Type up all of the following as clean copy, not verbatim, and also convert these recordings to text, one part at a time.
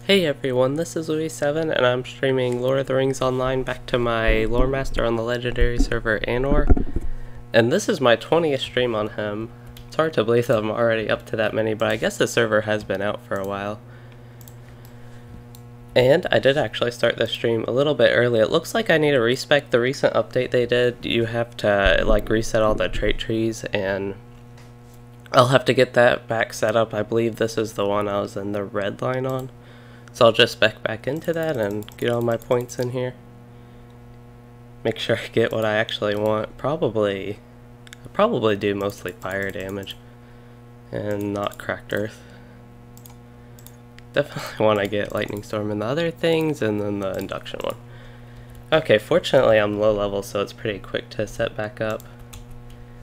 Hey everyone, this is Louis7 and I'm streaming Lord of the Rings Online back to my lore master on the legendary server Anor. And this is my 20th stream on him. It's hard to believe that I'm already up to that many, but I guess the server has been out for a while. And I did actually start this stream a little bit early. It looks like I need to respec the recent update they did. You have to like reset all the trait trees, and I'll have to get that back set up. I believe this is the one I was in the red line on. So I'll just spec back into that and get all my points in here. Make sure I get what I actually want. I'll probably do mostly fire damage and not cracked earth. Definitely want to get lightning storm and the other things, and then the induction one. Okay, fortunately I'm low level, so it's pretty quick to set back up.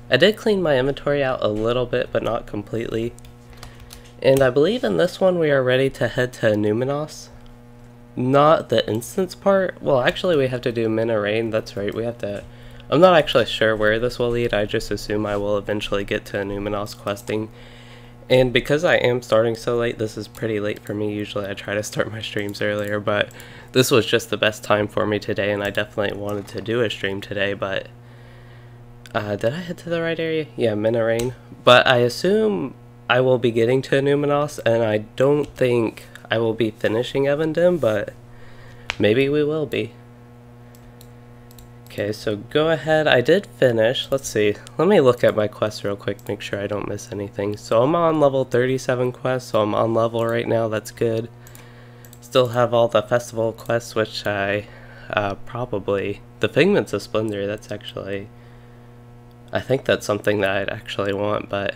I did clean my inventory out a little bit, but not completely. And I believe in this one we are ready to head to Annuminas. Not the instance part. Well, actually we have to do Mina Rain. That's right, we have to... I'm not actually sure where this will lead. I just assume I will eventually get to Annuminas questing. And because I am starting so late, this is pretty late for me. Usually I try to start my streams earlier, but this was just the best time for me today, and I definitely wanted to do a stream today, but... did I head to the right area? Yeah, Mina Rain. But I assume I will be getting to Annuminas, and I don't think I will be finishing Evendim, but maybe we will be. Okay, so go ahead. I did finish. Let's see. Let me look at my quests real quick, make sure I don't miss anything. So I'm on level 37 quests, so I'm on level right now. That's good. Still have all the festival quests, which I probably... The Figments of Splendor, that's actually... I think that's something that I'd actually want, but...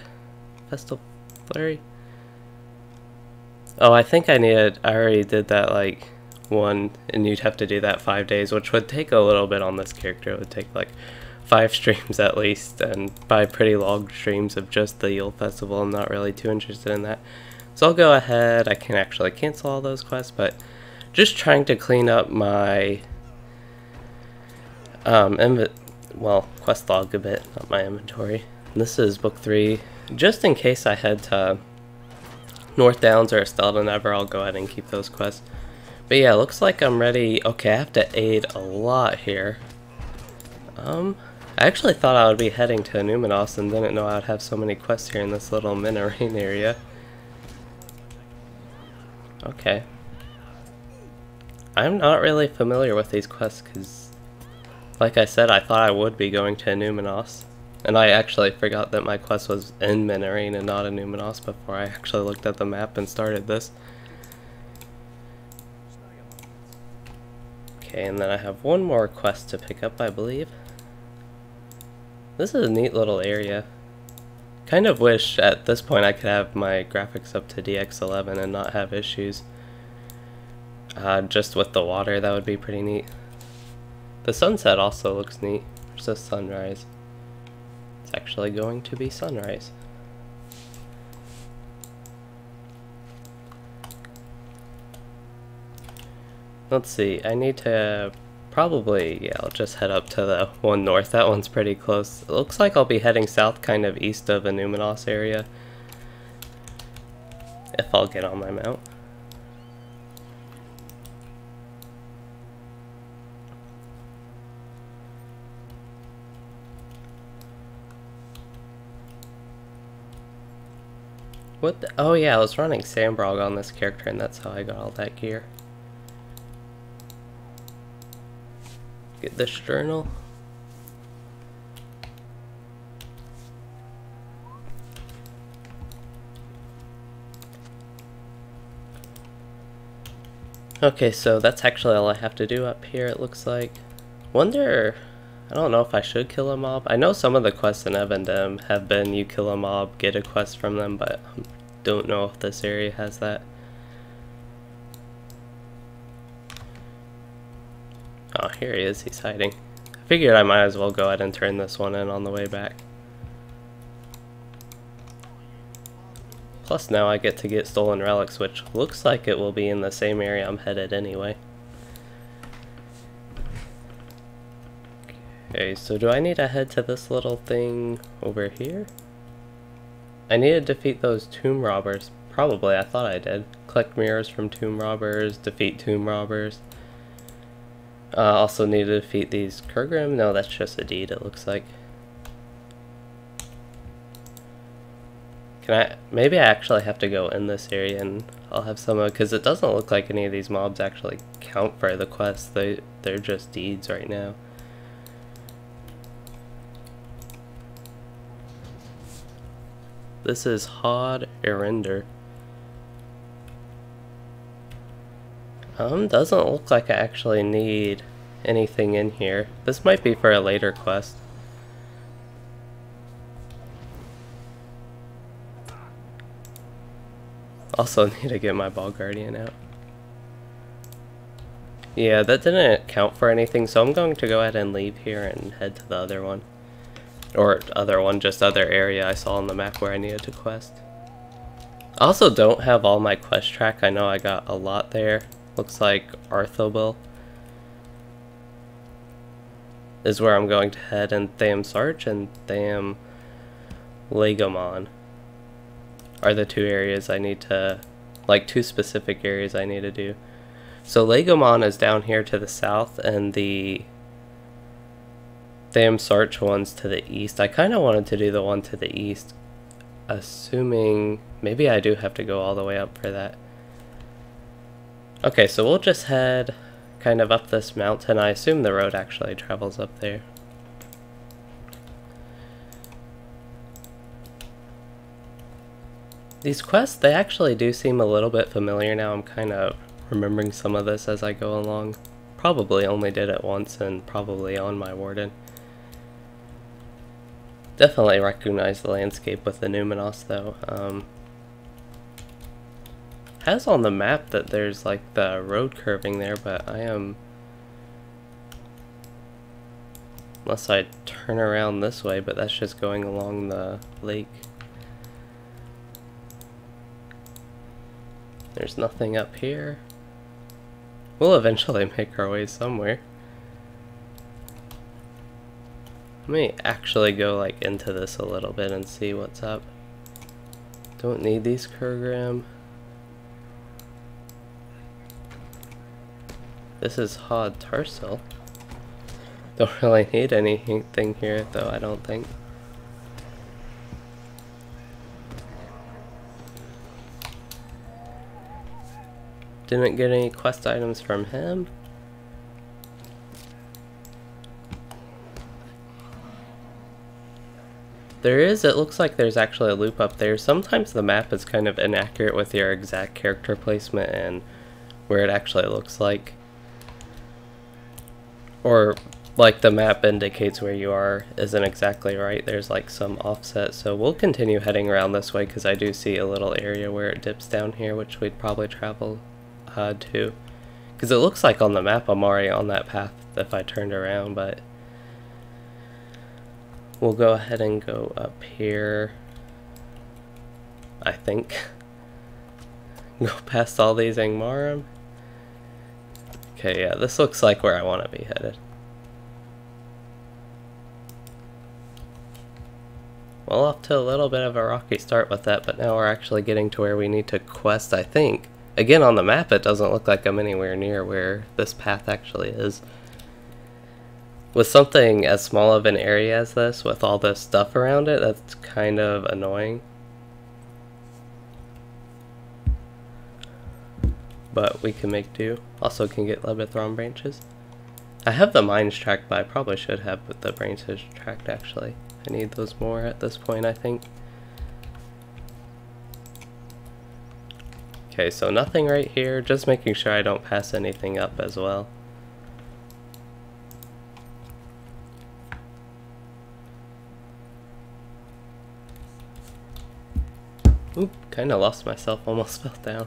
Festival Flurry? Oh, I think I already did that, like, one, and you'd have to do that 5 days, which would take a little bit on this character. It would take, like, 5 streams at least, and 5 pretty long streams of just the Yule Festival. I'm not really too interested in that. So I'll go ahead. I can actually cancel all those quests, but just trying to clean up my, quest log a bit, not my inventory. And this is book 3. Just in case I head to North Downs or Estella Never, I'll go ahead and keep those quests. But yeah, looks like I'm ready. Okay, I have to aid a lot here. I actually thought I would be heading to Annuminas and didn't know I would have so many quests here in this little Mina Rain area. Okay. I'm not really familiar with these quests because, like I said, I thought I would be going to Annuminas. And I actually forgot that my quest was in Mina Rain and not Annuminas before I actually looked at the map and started this. Okay, and then I have one more quest to pick up, I believe. This is a neat little area. Kind of wish at this point I could have my graphics up to DX11 and not have issues. Just with the water, that would be pretty neat. The sunset also looks neat. There's a sunrise. It's actually going to be sunrise. Let's see, I need to probably, I'll just head up to the one north. That one's pretty close. It looks like I'll be heading south, kind of east of Annuminas area, if I'll get on my mount. What the, oh yeah, I was running Sambrog on this character, and that's how I got all that gear. Get this journal. Okay, so that's actually all I have to do up here, it looks like. Wonder... I don't know if I should kill a mob. I know some of the quests in Evendim have been you kill a mob, get a quest from them, but I don't know if this area has that. Oh, here he is. He's hiding. I figured I might as well go ahead and turn this one in on the way back. Plus now I get to get stolen relics, which looks like it will be in the same area I'm headed anyway. Okay, so do I need to head to this little thing over here? I need to defeat those tomb robbers Probably, I thought I did. Collect mirrors from tomb robbers, defeat tomb robbers. Also need to defeat these Kurgrim. No, that's just a deed, it looks like. Maybe I actually have to go in this area and I'll have some, because it doesn't look like any of these mobs actually count for the quest. They're just deeds right now. This is Hod Erinder. Doesn't look like I actually need anything in here. This might be for a later quest. Also need to get my Ball Guardian out. Yeah, that didn't count for anything, so I'm going to go ahead and leave here and head to the other one. Or other one, just other area I saw on the map where I needed to quest. I also don't have all my quest track. I know I got a lot there. Looks like Arthobil is where I'm going to head, and Tham Sarch and Tham Legomon are the two areas I need to, like, two specific areas I need to do. So Legomon is down here to the south, and the Tham Sarch one's to the east. I kind of wanted to do the one to the east, assuming maybe I do have to go all the way up for that. Okay, so we'll just head kind of up this mountain. I assume the road actually travels up there. These quests, they actually do seem a little bit familiar now. I'm kind of remembering some of this as I go along. Probably only did it once and probably on my Warden. Definitely recognize the landscape with the Annuminas though. Has on the map that there's like the road curving there, but I am... Unless I turn around this way, but that's just going along the lake. There's nothing up here. We'll eventually make our way somewhere. Let me actually go like into this a little bit and see what's up. Don't need these Kurgrim. This is Hod Tarsil. Don't really need anything here though, I don't think. Didn't get any quest items from him. There is, it looks like there's actually a loop up there. Sometimes the map is kind of inaccurate with your exact character placement and where it actually looks like. Or like the map indicates where you are isn't exactly right. There's like some offset. So we'll continue heading around this way because I do see a little area where it dips down here, which we'd probably travel to. Because it looks like on the map I'm already on that path if I turned around, but we'll go ahead and go up here, I think. Go past all these Ingmar. Okay, yeah, this looks like where I want to be headed. Well, off to a little bit of a rocky start with that, but now we're actually getting to where we need to quest, I think. Again, on the map it doesn't look like I'm anywhere near where this path actually is. With something as small of an area as this, with all this stuff around it, that's kind of annoying. But we can make do. Also can get Lebethron branches. I have the mines tracked, but I probably should have the branches tracked actually. I need those more at this point, I think. Okay, so nothing right here, just making sure I don't pass anything up as well. Oop, kinda lost myself, almost fell down.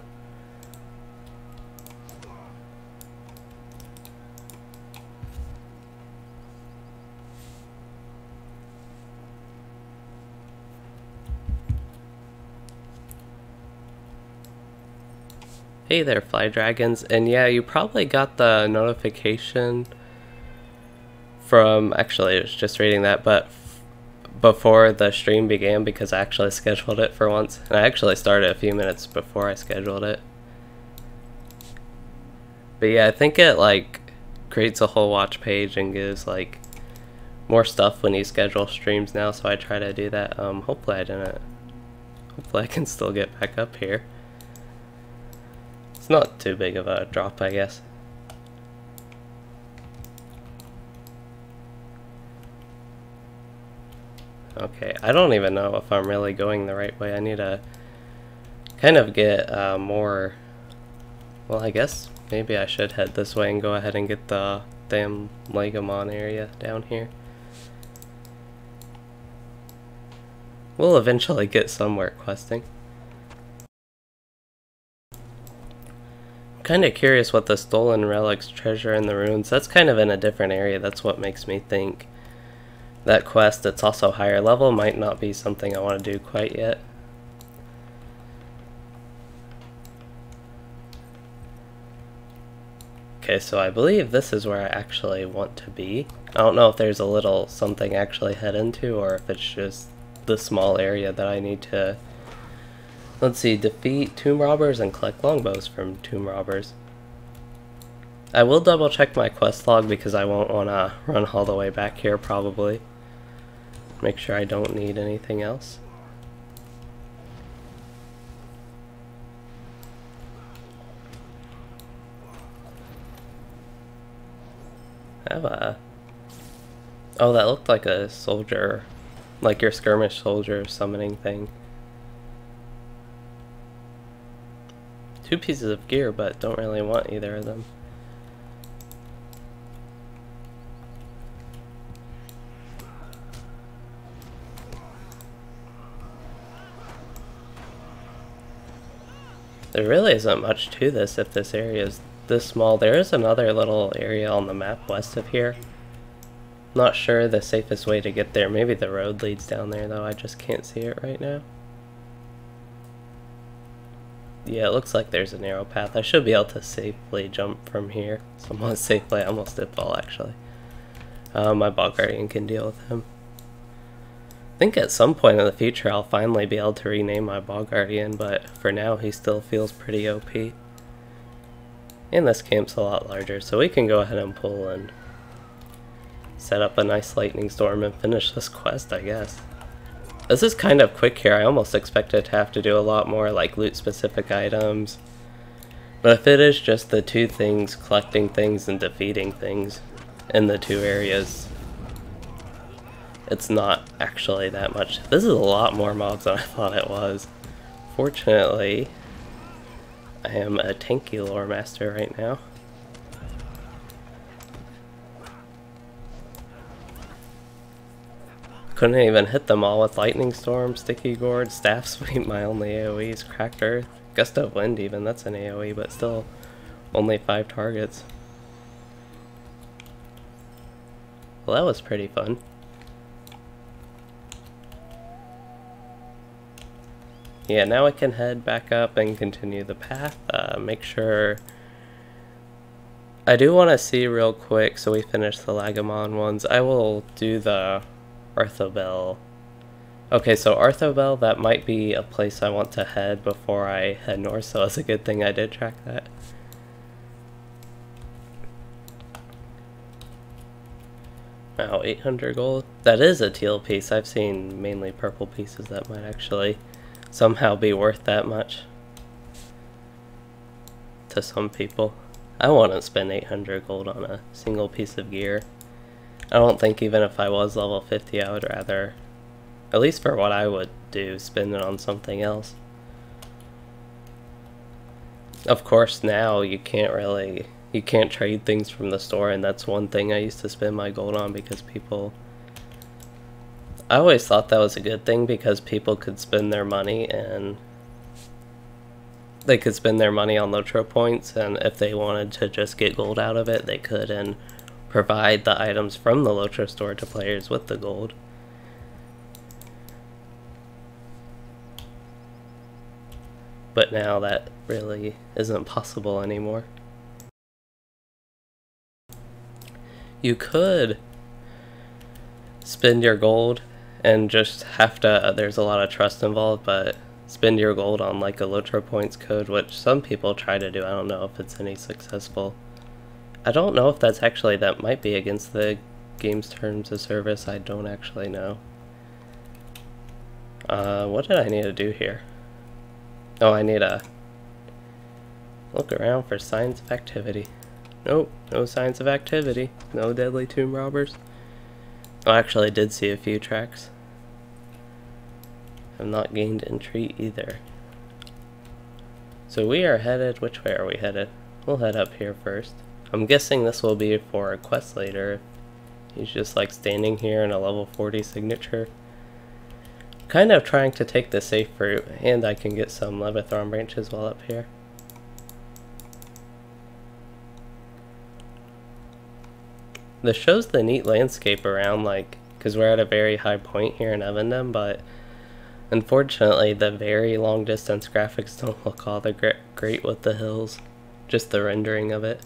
Hey there, fly dragons, and yeah, you probably got the notification from, actually I was just reading that, but before the stream began because I actually scheduled it for once. And I actually started a few minutes before I scheduled it. But yeah, I think it like creates a whole watch page and gives like more stuff when you schedule streams now, so I try to do that. Hopefully I can still get back up here. It's not too big of a drop, I guess. Okay, I don't even know if I'm really going the right way. I need to kind of get more... Well, I guess maybe I should head this way and go ahead and get the damn Legamon area down here. We'll eventually get somewhere questing. I'm kind of curious what the stolen relics treasure in the ruins. That's kind of in a different area. That's what makes me think that quest that's also higher level might not be something I want to do quite yet. Okay, so I believe this is where I actually want to be. I don't know if there's a little something actually head into or if it's just the small area that I need to, let's see, defeat tomb robbers and collect longbows from tomb robbers. I will double check my quest log because I won't want to run all the way back here probably. Make sure I don't need anything else. I have a... Oh, that looked like a soldier, like your skirmish soldier summoning thing. 2 pieces of gear, but don't really want either of them. There really isn't much to this if this area is this small. There is another little area on the map west of here. Not sure the safest way to get there. Maybe the road leads down there though, I just can't see it right now. Yeah, it looks like there's a narrow path. I should be able to safely jump from here. Somewhat safely. I almost did fall actually. My bog guardian can deal with him. I think at some point in the future I'll finally be able to rename my bog guardian, but for now he still feels pretty OP. And this camp's a lot larger, so we can go ahead and pull and set up a nice lightning storm and finish this quest, I guess. This is kind of quick here. I almost expected to have to do a lot more like loot specific items. But if it is just the 2 things, collecting things and defeating things in the 2 areas, it's not actually that much. This is a lot more mobs than I thought it was. Fortunately, I am a tanky lore master right now. Couldn't even hit them all with lightning storm, sticky gourd, staff sweep, my only AoEs, cracked earth, gust of wind even, that's an AoE, but still only 5 targets. Well, that was pretty fun. Yeah, now I can head back up and continue the path. Make sure... I do want to see real quick, so we finish the Legamon ones. I will do the Arthobel. Okay, so Arthobel, that might be a place I want to head before I head north, so it's a good thing I did track that. Wow, 800 gold. That is a teal piece. I've seen mainly purple pieces that might actually somehow be worth that much to some people. I wouldn't spend 800 gold on a single piece of gear. I don't think even if I was level 50 I would rather, at least for what I would do, spend it on something else. Of course now you can't trade things from the store, and that's one thing I used to spend my gold on because people... I always thought that was a good thing because people could spend their money and they could spend their money on LOTRO points, and if they wanted to just get gold out of it, they could and provide the items from the LOTRO store to players with the gold. But now that really isn't possible anymore. You could spend your gold and just have to, there's a lot of trust involved, but spend your gold on like a LOTRO points code, which some people try to do. I don't know if it's any successful. I don't know if that's actually, that might be against the game's terms of service. I don't actually know. What did I need to do here? Oh, I need to look around for signs of activity. Nope, no signs of activity. No deadly tomb robbers. Oh, I actually did see a few tracks. I've not gained entry either. So we are headed, which way are we headed? We'll head up here first. I'm guessing this will be for a quest later. He's just like standing here in a level 40 signature. Kind of trying to take the safe route, and I can get some Levithron branches while up here. This shows the neat landscape around, like, because we're at a very high point here in Evendim, but unfortunately the very long distance graphics don't look all that great with the hills. Just the rendering of it.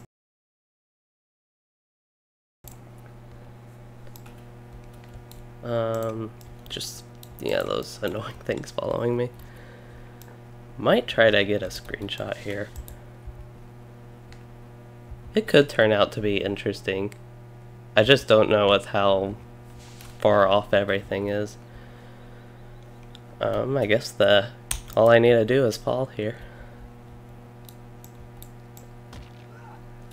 Just, yeah, those annoying things following me. Might try to get a screenshot here. It could turn out to be interesting. I just don't know with how far off everything is. I guess all I need to do is fall here.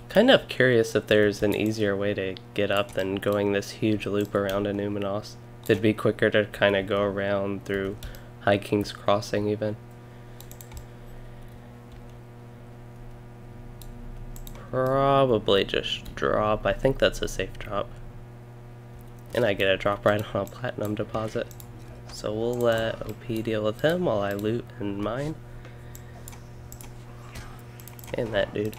Kind of curious if there's an easier way to get up than going this huge loop around Annuminas. It'd be quicker to kind of go around through High King's Crossing even. Probably just drop. I think that's a safe drop. And I get a drop right on a platinum deposit. So we'll let OP deal with him while I loot and mine. And that dude.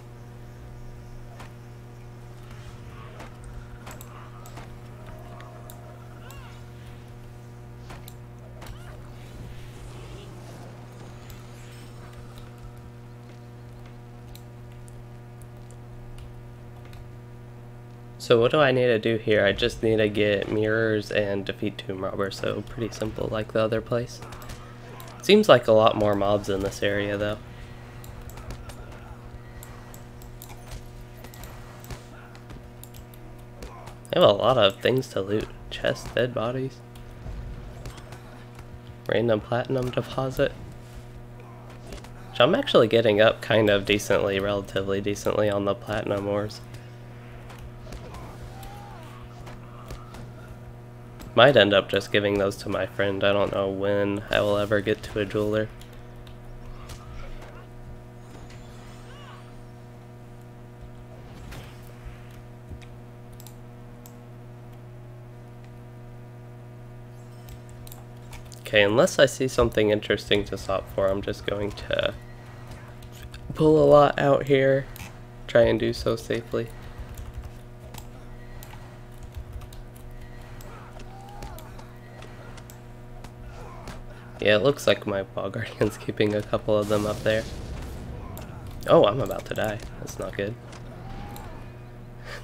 So what do I need to do here? I just need to get mirrors and defeat tomb robbers, so pretty simple like the other place. Seems like a lot more mobs in this area though. I have a lot of things to loot. Chests, dead bodies. Random platinum deposit. Which I'm actually getting up kind of decently, relatively decently on the platinum ores. Might end up just giving those to my friend. I don't know when I will ever get to a jeweler. Okay, unless I see something interesting to stop for, I'm just going to pull a lot out here. Try and do so safely. Yeah, it looks like my Ball Guardian's keeping a couple of them up there. Oh, I'm about to die. That's not good.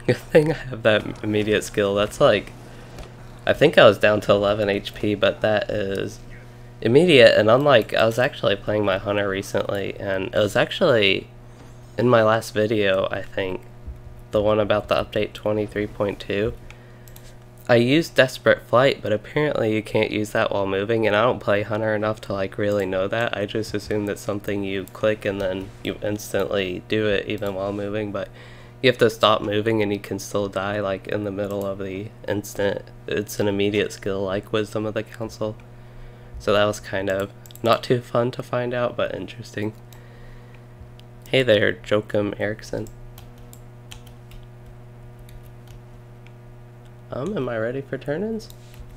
Good thing I have that immediate skill. That's like, I think I was down to 11 HP, but that is immediate. And unlike, I was actually playing my Hunter recently, and it was actually in my last video, I think, the one about the update 23.2. I used Desperate Flight, but apparently you can't use that while moving, and I don't play Hunter enough to like really know that. I just assume that's something you click and then you instantly do it even while moving, but you have to stop moving and you can still die like in the middle of the instant. It's an immediate skill like Wisdom of the Council. So that was kind of not too fun to find out, but interesting. Hey there, Joachim Eriksson. Am I ready for turn-ins?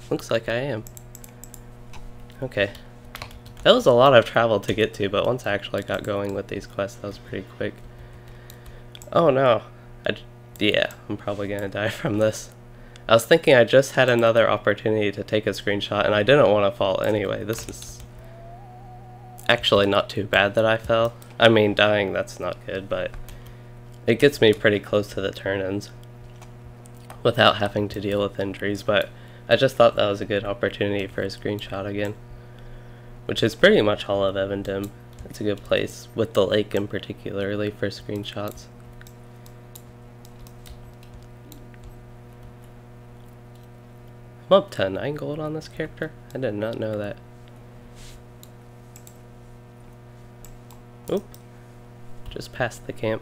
Looks like I am. Okay. That was a lot of travel to get to, but once I actually got going with these quests, that was pretty quick. Oh no. Yeah, I'm probably gonna die from this. I was thinking I just had another opportunity to take a screenshot, and I didn't want to fall anyway. This is actually not too bad that I fell. I mean, dying, that's not good, but it gets me pretty close to the turn-ins without having to deal with injuries, but I just thought that was a good opportunity for a screenshot again, which is pretty much all of Evendim. It's a good place, with the lake in particularly, for screenshots. I'm up to 9 gold on this character. I did not know that. Oop. Just past the camp.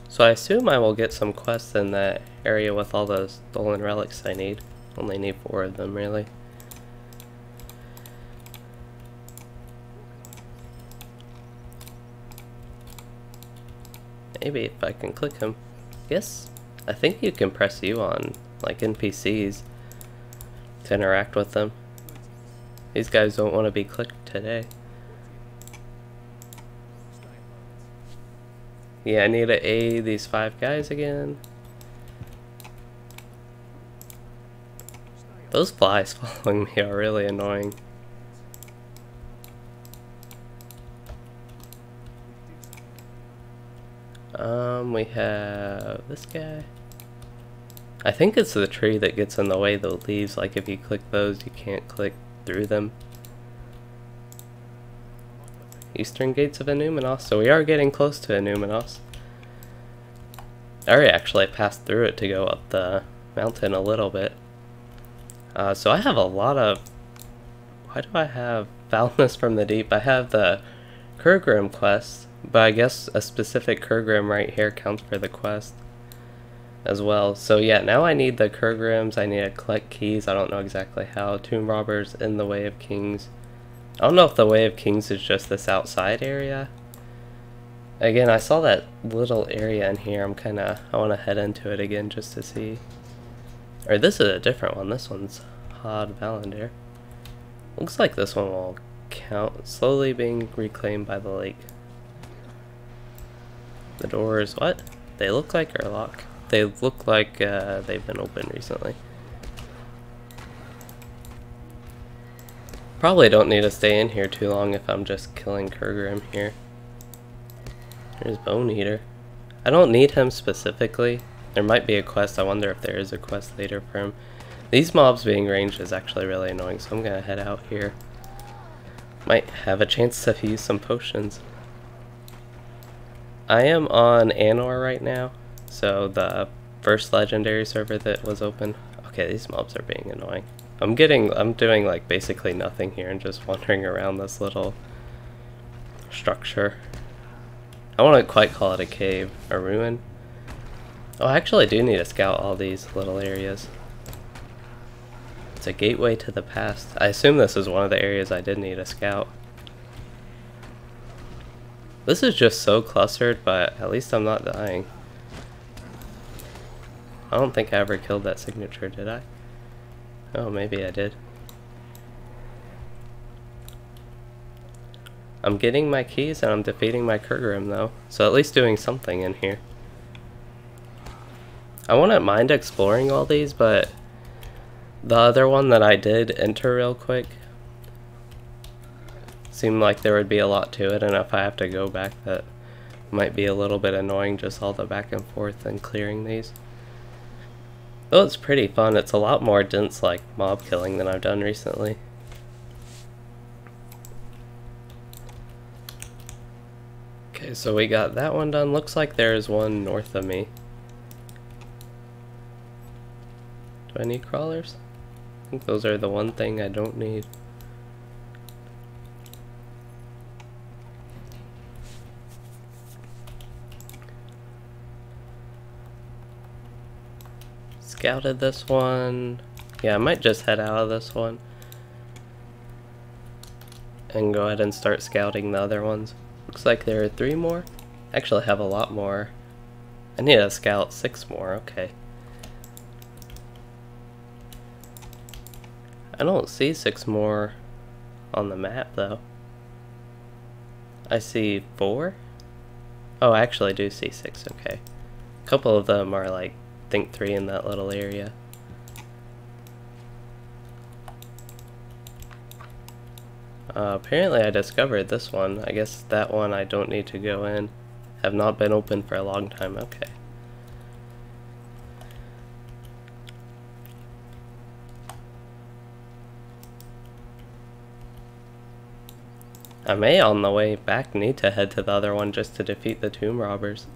So I assume I will get some quests in that area with all those stolen relics I need. Only need 4 of them, really. Maybe if I can click him. Yes, I think you can press U on like NPCs to interact with them. These guys don't want to be clicked today. Yeah, I need to aid these 5 guys again. Those flies following me are really annoying. We have this guy. I think it's the tree that gets in the way of the leaves, like if you click those, you can't click through them. Eastern gates of Annuminas, so we are getting close to Annuminas. I already actually passed through it to go up the mountain a little bit. So I have a lot of... Why do I have Foulness from the Deep? I have the Kurgrim quest, but I guess a specific Kurgrim right here counts for the quest as well. So yeah, now I need the Kurgrims, I need to collect keys, I don't know exactly how. Tomb Robbers in the Way of Kings. I don't know if the Way of Kings is just this outside area. Again, I saw that little area in here, I want to head into it again just to see. Or this is a different one, this one's Hod Valander. Looks like this one will count, slowly being reclaimed by the lake. The doors, what? They look like are locked. They look like they've been opened recently. Probably don't need to stay in here too long if I'm just killing Kurgrim here. There's Bone Eater. I don't need him specifically. There might be a quest. I wonder if there is a quest later for him. These mobs being ranged is actually really annoying, so I'm gonna head out here. Might have a chance to use some potions. I am on Anor right now, so the first legendary server that was open. Okay, these mobs are being annoying. I'm doing like basically nothing here and just wandering around this little structure. I wouldn't quite call it a cave, a ruin. Oh, I actually do need to scout all these little areas. It's a gateway to the past. I assume this is one of the areas I did need to scout. This is just so clustered, but at least I'm not dying. I don't think I ever killed that signature, did I? Oh, maybe I did. I'm getting my keys and I'm defeating my Kurgrim though, so at least doing something in here. I wouldn't mind exploring all these, but the other one that I did enter real quick seemed like there would be a lot to it, and if I have to go back, that might be a little bit annoying, just all the back and forth and clearing these. Though it's pretty fun, it's a lot more dense like mob killing than I've done recently. Okay, so we got that one done. Looks like there's one north of me. Do I need crawlers? I think those are the one thing I don't need. Scouted this one. Yeah, I might just head out of this one and go ahead and start scouting the other ones. Looks like there are 3 more. Actually, I have a lot more. I need to scout 6 more. Okay. I don't see 6 more on the map though. I see 4. Oh, I actually do see 6. Okay. A couple of them are like, I think 3 in that little area. Apparently I discovered this one. I guess that one I don't need to go in. Have not been open for a long time. Okay. I may on the way back need to head to the other one just to defeat the tomb robbers.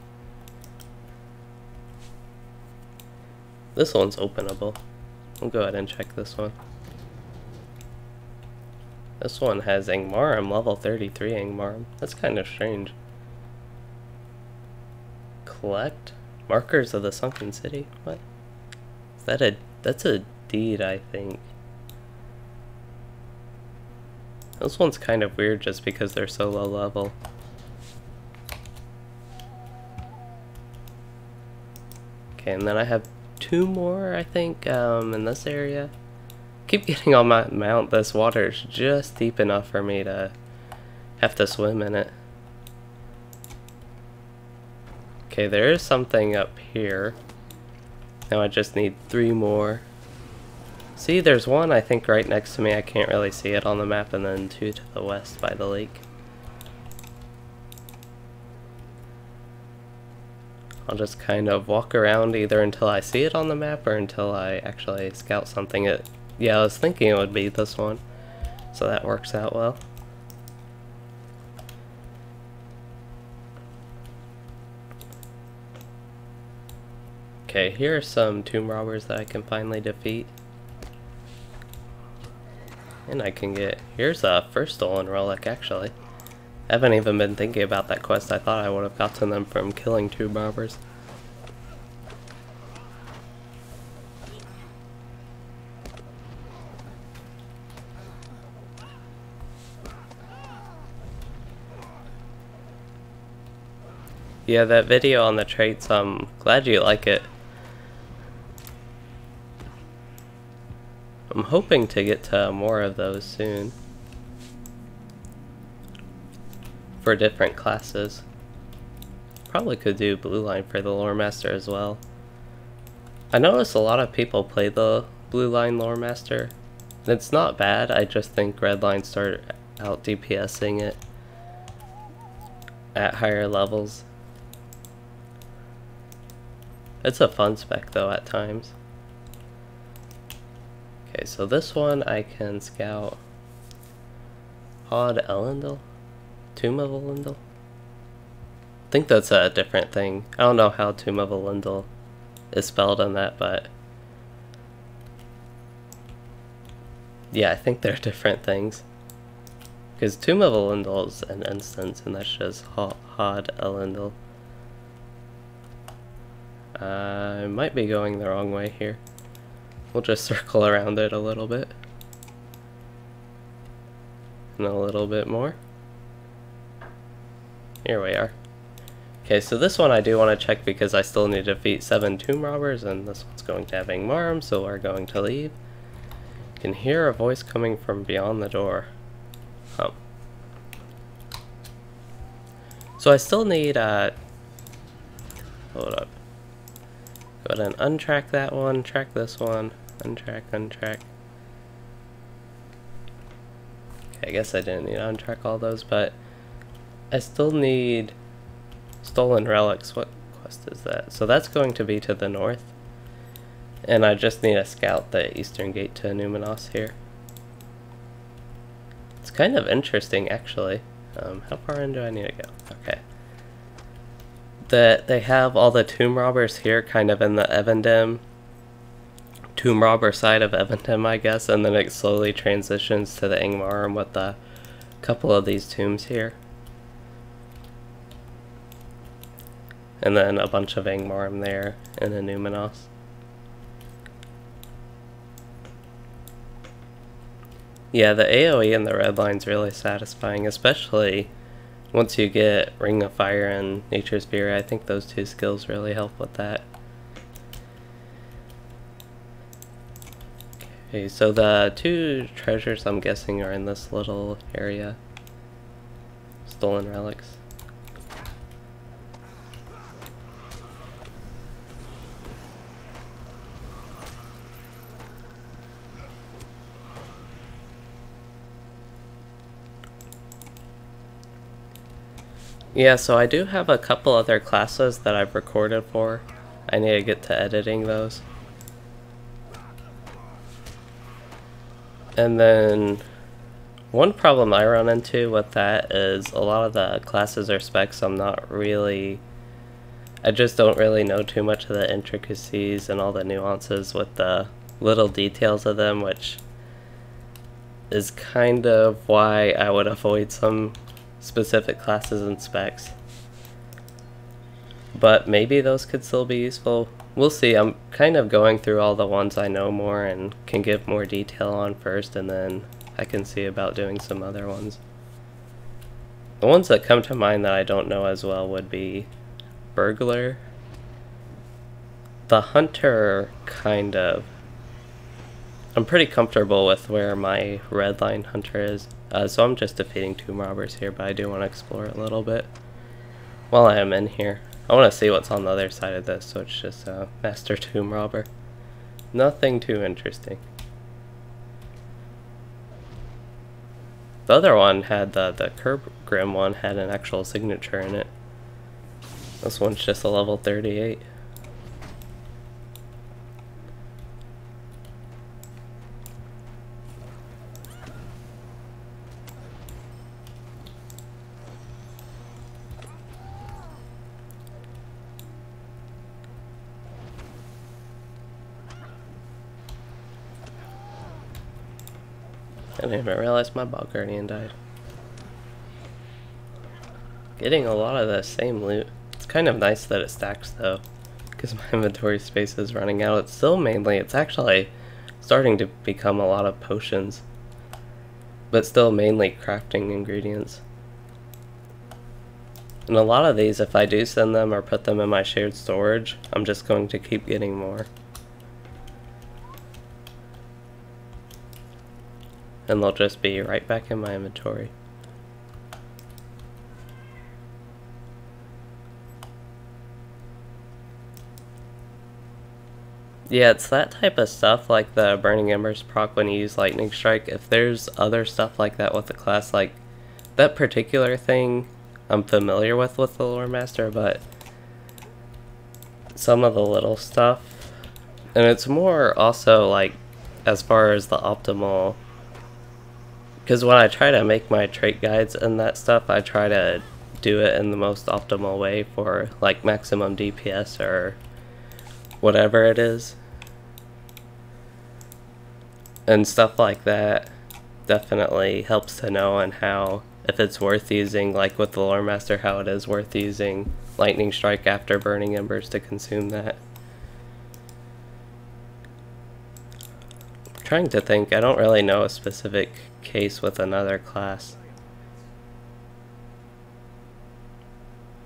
This one's openable. We'll go ahead and check this one. This one has Ingmar. I'm level 33 Ingmar. That's kind of strange. Collect markers of the sunken city. What? Is that that's a deed, I think. This one's kind of weird just because they're so low level. Okay, and then I have 2 more, I think, in this area. Keep getting on my mount. This water is just deep enough for me to have to swim in it. Okay, there is something up here. Now I just need 3 more. See, there's one I think right next to me. I can't really see it on the map, and then 2 to the west by the lake. I'll just kind of walk around either until I see it on the map or until I actually scout something. Yeah, I was thinking it would be this one, so that works out well. Okay, here are some tomb robbers that I can finally defeat. And I can get, here's a first stolen relic actually. I haven't even been thinking about that quest. I thought I would have gotten them from killing tomb robbers. Yeah, that video on the traits, I'm glad you like it. I'm hoping to get to more of those soon. For different classes. Probably could do Blue Line for the Lore Master as well. I notice a lot of people play the Blue Line Lore Master. And it's not bad, I just think Red Line start out DPSing it at higher levels. It's a fun spec though at times. Okay, so this one I can scout Hod Elendil? Tomb of Elendil? I think that's a different thing. I don't know how Tomb of Elendil is spelled in that, but yeah, I think they're different things. Because Tomb of Elendil is an instance, and that's just Hod Elendil. I might be going the wrong way here. We'll just circle around it a little bit. And a little bit more. Here we are. Okay, so this one I do want to check because I still need to defeat 7 tomb robbers, and this one's going to have Ingmar, so we're going to leave. You can hear a voice coming from beyond the door. So I still need, hold up. Go ahead and untrack that one, track this one, untrack. Okay, I guess I didn't need to untrack all those, but I still need stolen relics. What quest is that? So that's going to be to the north. And I just need to scout the eastern gate to Annuminas here. It's kind of interesting actually. How far in do I need to go? Okay. That they have all the tomb robbers here kind of in the Evendim tomb robber side of Evendim, I guess, and then it slowly transitions to the Ingmar with a couple of these tombs here. And then a bunch of Ingmar there in Annuminas. Yeah, the AoE in the red line's really satisfying, especially once you get Ring of Fire and Nature's Fury. I think those 2 skills really help with that. Okay, so the 2 treasures I'm guessing are in this little area. Stolen relics. Yeah, so I do have a couple other classes that I've recorded for. I need to get to editing those. And then One problem I run into with that is a lot of the classes or specs I just don't really know too much of the intricacies and all the nuances with the little details of them, which is kind of why I would avoid some specific classes and specs. But maybe those could still be useful. We'll see. I'm kind of going through all the ones I know more and can give more detail on first, and then I can see about doing some other ones. The ones that come to mind that I don't know as well would be Burglar. The Hunter, kind of. I'm pretty comfortable with where my redline Hunter is, so I'm just defeating tomb robbers here, but I do want to explore a little bit while I am in here. I want to see what's on the other side of this, so it's just a Master Tomb Robber. Nothing too interesting. The other one had the Grim one had an actual signature in it. This one's just a level 38. I didn't even realize my bog guardian died. Getting a lot of the same loot. It's kind of nice that it stacks though, because my inventory space is running out. It's actually starting to become a lot of potions, but still mainly crafting ingredients. And a lot of these, if I do send them or put them in my shared storage, I'm just going to keep getting more. And they'll just be right back in my inventory. Yeah, it's that type of stuff, like the Burning Embers proc when you use Lightning Strike. If there's other stuff like that with the class, like that particular thing I'm familiar with the Lore Master, but some of the little stuff, and it's more also like as far as the optimal, because when I try to make my trait guides and that stuff, I try to do it in the most optimal way for like maximum DPS or whatever it is. And stuff like that definitely helps to know, and how, if it's worth using, like with the Lore Master, how it is worth using Lightning Strike after Burning Embers to consume that. I'm trying to think, I don't really know a specific case with another class.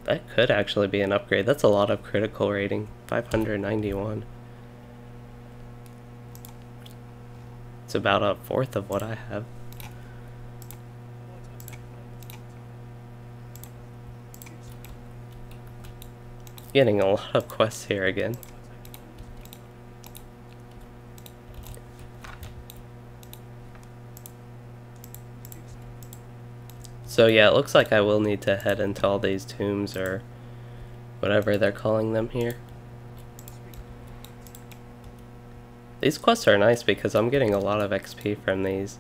That could actually be an upgrade. That's a lot of critical rating, 591. It's about a fourth of what I have. Getting a lot of quests here again. So yeah, it looks like I will need to head into all these tombs, or whatever they're calling them here. These quests are nice because I'm getting a lot of XP from these.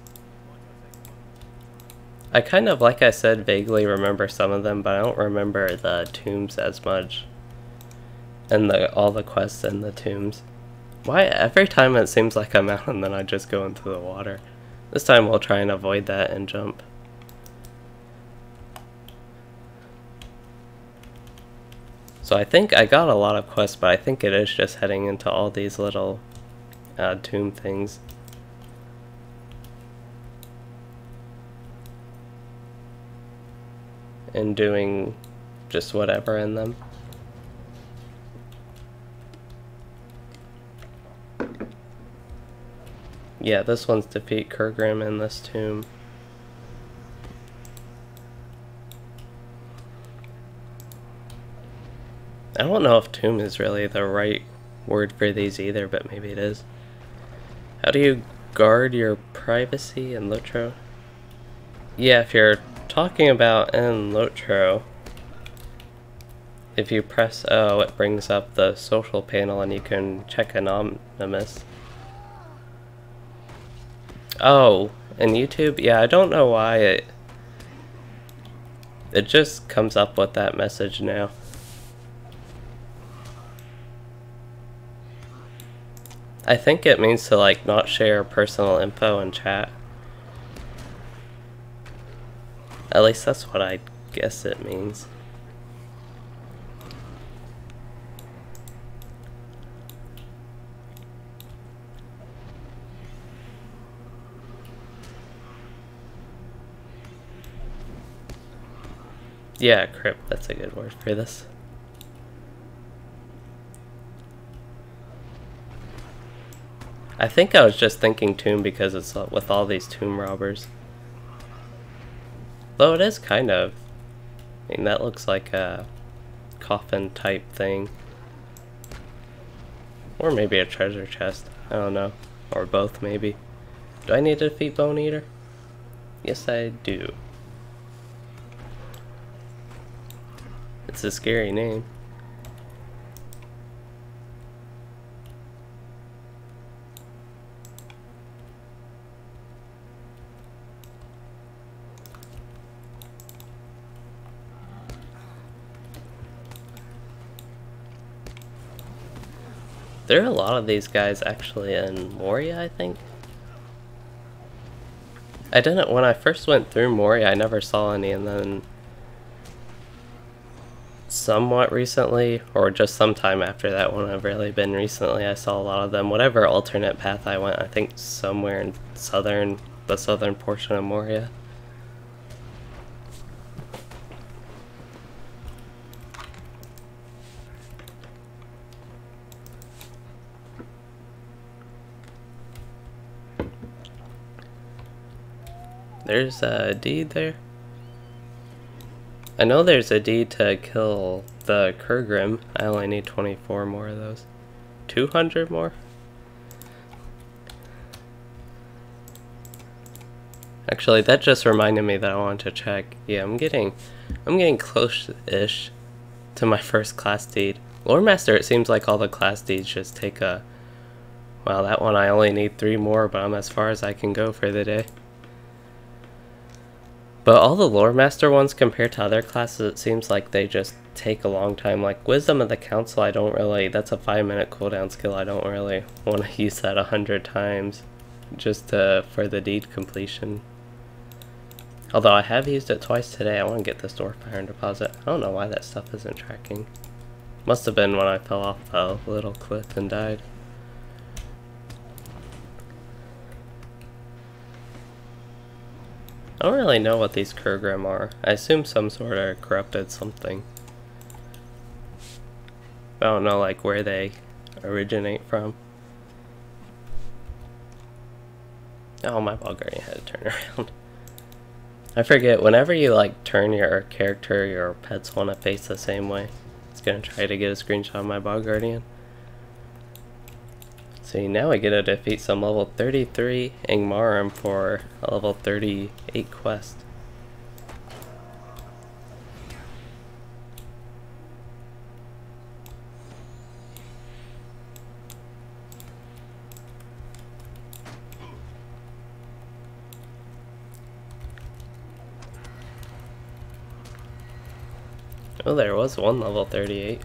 I kind of, like I said, vaguely remember some of them, but I don't remember the tombs as much. And all the quests in the tombs. Why every time it seems like I'm out and then I just go into the water. This time we'll try and avoid that and jump. So I think I got a lot of quests, but I think it is just heading into all these little tomb things. And doing just whatever in them. Yeah, this one's defeat Kurgrim in this tomb. I don't know if tomb is really the right word for these either, but maybe it is. How do you guard your privacy in LOTRO? Yeah, if you're talking about in LOTRO, if you press O, it brings up the social panel and you can check Anonymous. Oh, And YouTube, yeah, I don't know why it just comes up with that message now. I think it means to like not share personal info in chat. At least that's what I guess it means. Yeah, crypt, that's a good word for this. I think I was just thinking tomb because it's with all these tomb robbers. Though it is kind of, I mean, that looks like a coffin type thing. Or maybe a treasure chest, I don't know. Or both maybe. Do I need to defeat Bone Eater? Yes I do. It's a scary name. There are a lot of these guys actually in Moria, I think. I didn't, when I first went through Moria, I never saw any, and then somewhat recently, or just sometime after that one, I've really been recently, I saw a lot of them. Whatever alternate path I went, I think somewhere in the southern portion of Moria. There's a deed there. I know there's a deed to kill the Kurgrim. I only need 24 more of those. 200 more? Actually, that just reminded me that I wanted to check. Yeah, I'm getting close-ish to my first class deed. Lore Master, it seems like all the class deeds just take a... Wow, that one I only need 3 more, but I'm as far as I can go for the day. But all the Lore Master ones compared to other classes, it seems like they just take a long time. Like Wisdom of the Council, I don't really, that's a 5-minute cooldown skill. I don't really want to use that 100 times just for the deed completion. Although I have used it twice today. I want to get this Dwarf Iron Deposit. I don't know why that stuff isn't tracking. Must have been when I fell off the little cliff and died. I don't really know what these Kurgrim are. I assume some sort of corrupted something. I don't know like where they originate from. Oh, my ball guardian had to turn around. I forget, whenever you like turn your character, your pets want to face the same way. It's gonna try to get a screenshot of my ball guardian. See, now I get to defeat some level 33 Ingmar for a level 38 quest. Oh, there was one level 38.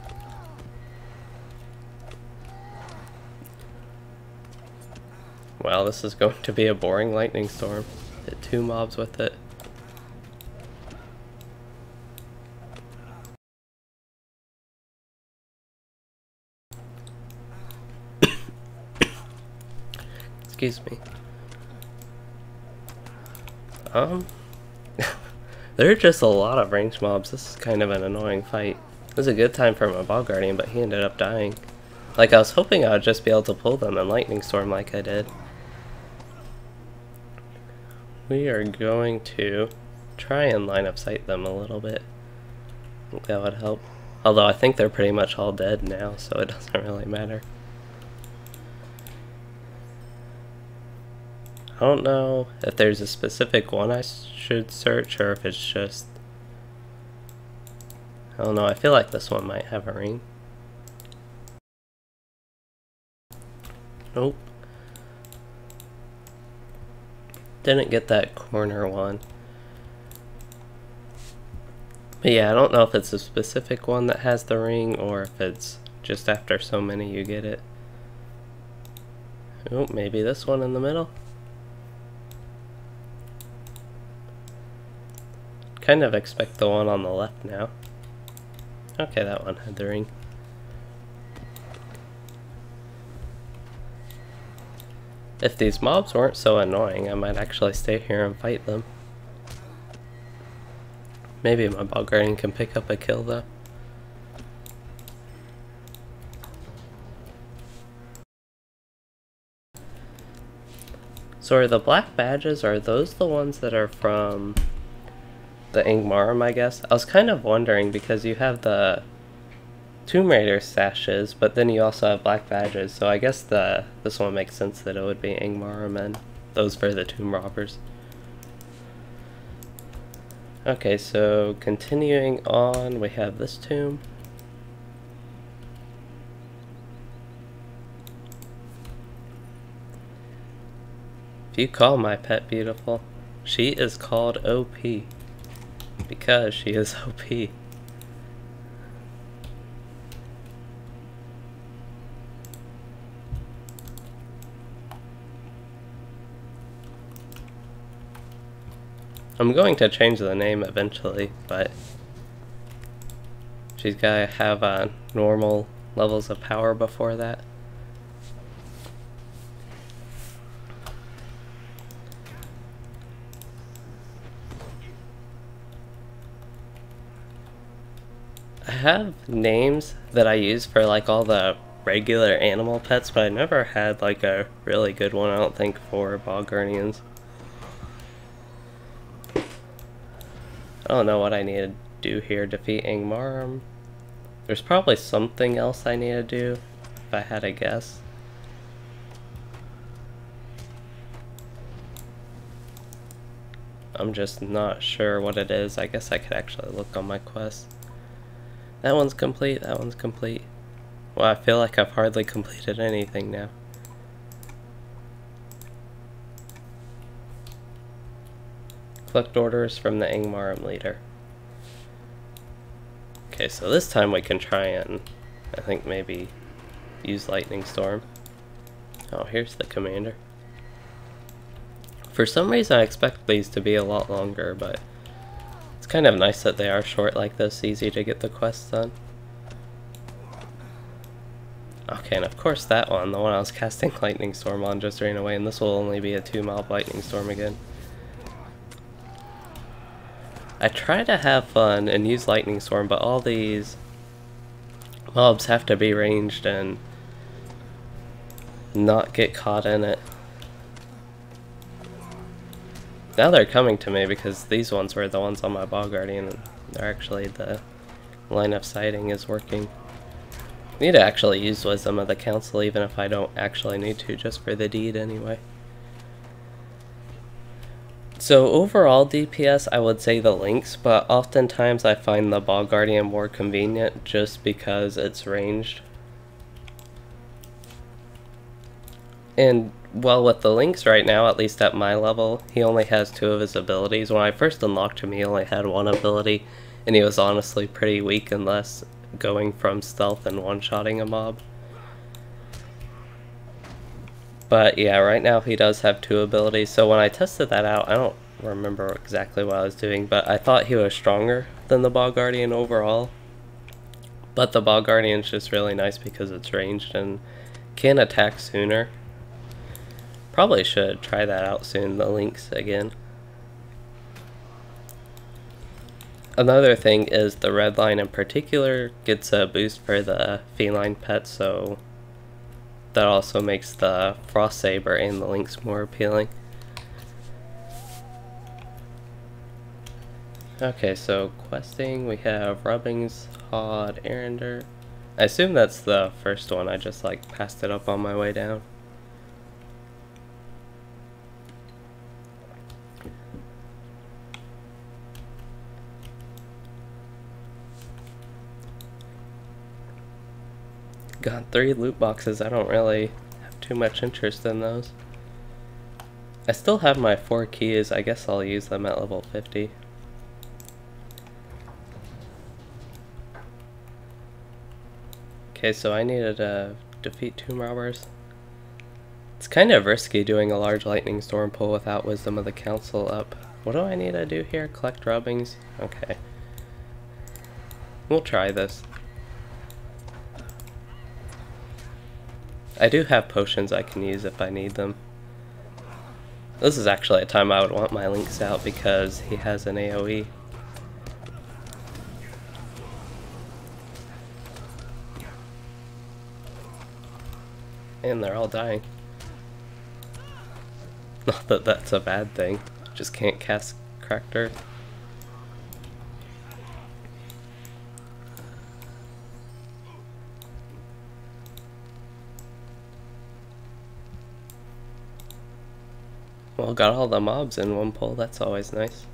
Wow, this is going to be a boring lightning storm. Hit 2 mobs with it. Excuse me. There are just a lot of ranged mobs. This is kind of an annoying fight. It was a good time for my ball guardian, but he ended up dying. Like, I was hoping I would just be able to pull them in lightning storm like I did. We are going to try and line of sight them a little bit. I think that would help. Although I think they're pretty much all dead now, so it doesn't really matter. I don't know if there's a specific one I should search or if it's just... I don't know, I feel like this one might have a ring. Nope. Didn't get that corner one. But yeah, I don't know if it's a specific one that has the ring or if it's just after so many you get it. Oh, maybe this one in the middle. Kind of expect the one on the left now. Okay, that one had the ring. If these mobs weren't so annoying, I might actually stay here and fight them. Maybe my ball guardian can pick up a kill though. So are the black badges, are those the ones that are from the Ingmar, I guess? I was kind of wondering because you have the Tomb Raider stashes, but then you also have black badges, so I guess this one makes sense that it would be Ingmar and those for the tomb robbers. Okay, so continuing on, we have this tomb. If you call my pet beautiful, she is called OP because she is OP. I'm going to change the name eventually, but she's gotta have normal levels of power before that. I have names that I use for like all the regular animal pets, but I never had like a really good one, I don't think, for ball guardians. I don't know what I need to do here. Defeat Ingmar. There's probably something else I need to do, if I had a guess. I'm just not sure what it is. I guess I could actually look on my quest. That one's complete, that one's complete. Well, I feel like I've hardly completed anything now. Collect orders from the Ingmar leader. Okay, so this time we can try and, I think, maybe use Lightning Storm. Oh, here's the commander. For some reason I expect these to be a lot longer, but it's kind of nice that they are short like this, easy to get the quests done. Okay, and of course that one, the one I was casting Lightning Storm on, just ran away, and this will only be a 2-mob Lightning Storm again. I try to have fun and use Lightning Storm, but all these mobs have to be ranged and not get caught in it. Now they're coming to me because these ones were the ones on my ball guardian, and they're actually, the line of sighting is working. I need to actually use Wisdom of the Council even if I don't actually need to, just for the deed anyway. So overall DPS, I would say the Lynx, but oftentimes I find the ball guardian more convenient just because it's ranged. And well, with the Lynx right now, at least at my level, he only has 2 of his abilities. When I first unlocked him, he only had 1 ability, and he was honestly pretty weak unless going from stealth and one-shotting a mob. But yeah, right now he does have 2 abilities, so when I tested that out, I don't remember exactly what I was doing, but I thought he was stronger than the ball guardian overall. But the ball guardian's just really nice because it's ranged and can attack sooner. Probably should try that out soon, the Lynx again. Another thing is the red line in particular gets a boost for the feline pets, so that also makes the Frost Saber and the Lynx more appealing. Okay, so questing, we have Rubbings, Hod, Erender. I assume that's the first one, I just like passed it up on my way down. Got 3 loot boxes. I don't really have too much interest in those. I still have my 4 keys, I guess I'll use them at level 50. Okay, so I needed to defeat tomb robbers. It's kind of risky doing a large lightning storm pull without Wisdom of the Council up. What do I need to do here? Collect rubbings? Okay. We'll try this. I do have potions I can use if I need them. This is actually a time I would want my Lynx out because he has an AoE. And they're all dying. Not that that's a bad thing. Just can't cast Cracked Earth. Well, got all the mobs in one pull, that's always nice.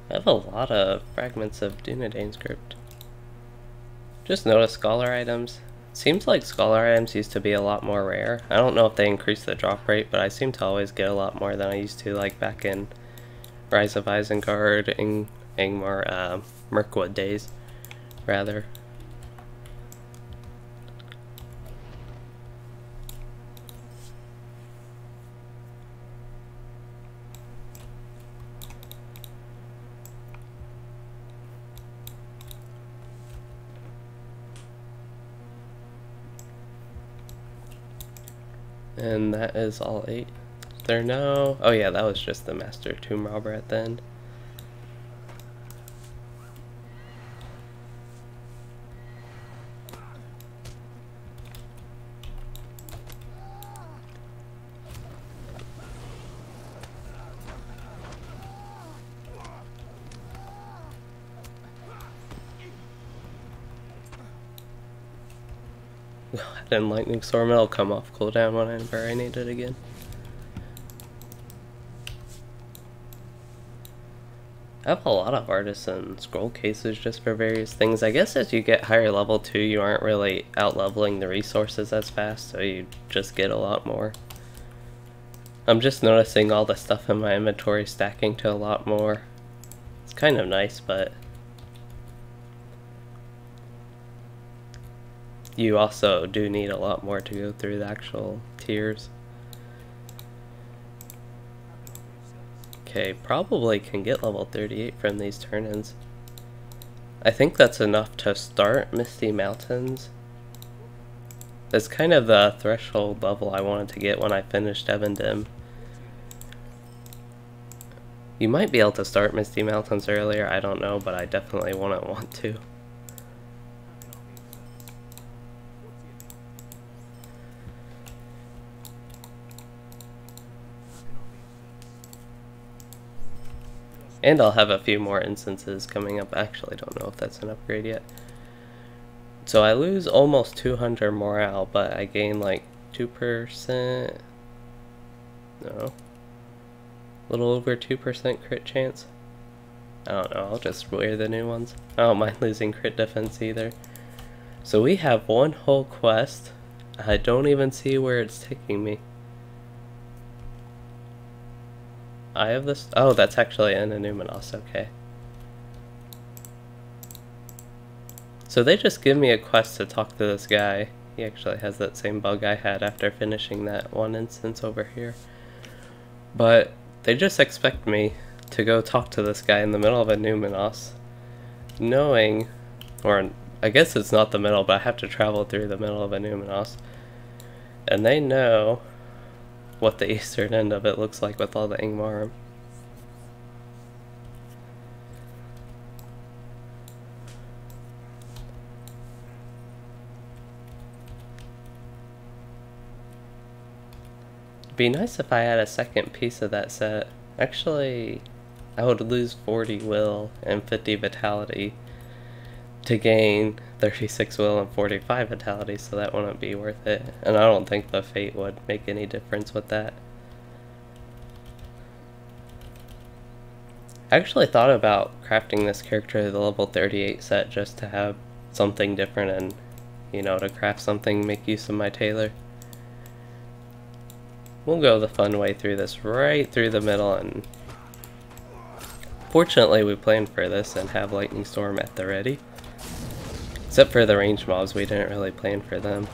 I have a lot of fragments of Dunedain script. Just noticed scholar items. Seems like scholar items used to be a lot more rare. I don't know if they increased the drop rate, but I seem to always get a lot more than I used to, like back in Rise of Isengard, Ingmar, Mirkwood days, rather. And that is all 8. There no... Oh yeah, that was just the Master Tomb Robber at the end. Then Lightning Storm, it'll come off cooldown whenever I need it again. I have a lot of artisan scroll cases just for various things. I guess as you get higher level too, you aren't really out leveling the resources as fast, so you just get a lot more. I'm just noticing all the stuff in my inventory stacking to a lot more. It's kind of nice, but you also do need a lot more to go through the actual tiers. Okay, probably can get level 38 from these turn-ins. I think that's enough to start Misty Mountains. That's kind of the threshold level I wanted to get when I finished Evendim. You might be able to start Misty Mountains earlier, I don't know, but I definitely wouldn't want to. And I'll have a few more instances coming up. Actually, I don't know if that's an upgrade yet. So I lose almost 200 morale, but I gain like 2%. No. A little over 2% crit chance. I don't know, I'll just wear the new ones. I don't mind losing crit defense either. So we have one whole quest. I don't even see where it's taking me. I have this. Oh, that's actually an Annuminas, okay. So they just give me a quest to talk to this guy. He actually has that same bug I had after finishing that one instance over here. But they just expect me to go talk to this guy in the middle of Annuminas, knowing, or I guess it's not the middle, but I have to travel through the middle of Annuminas. And they know what the eastern end of it looks like with all the Ingmar. It'd be nice if I had a second piece of that set. Actually, I would lose 40 will and 50 vitality to gain 36 will and 45 vitality, so that wouldn't be worth it. And I don't think the fate would make any difference with that. I actually thought about crafting this character to the level 38 set just to have something different and, you know, to craft something, make use of my tailor. We'll go the fun way through this, right through the middle, and fortunately we planned for this and have Lightning Storm at the ready. Except for the range mobs, we didn't really plan for them.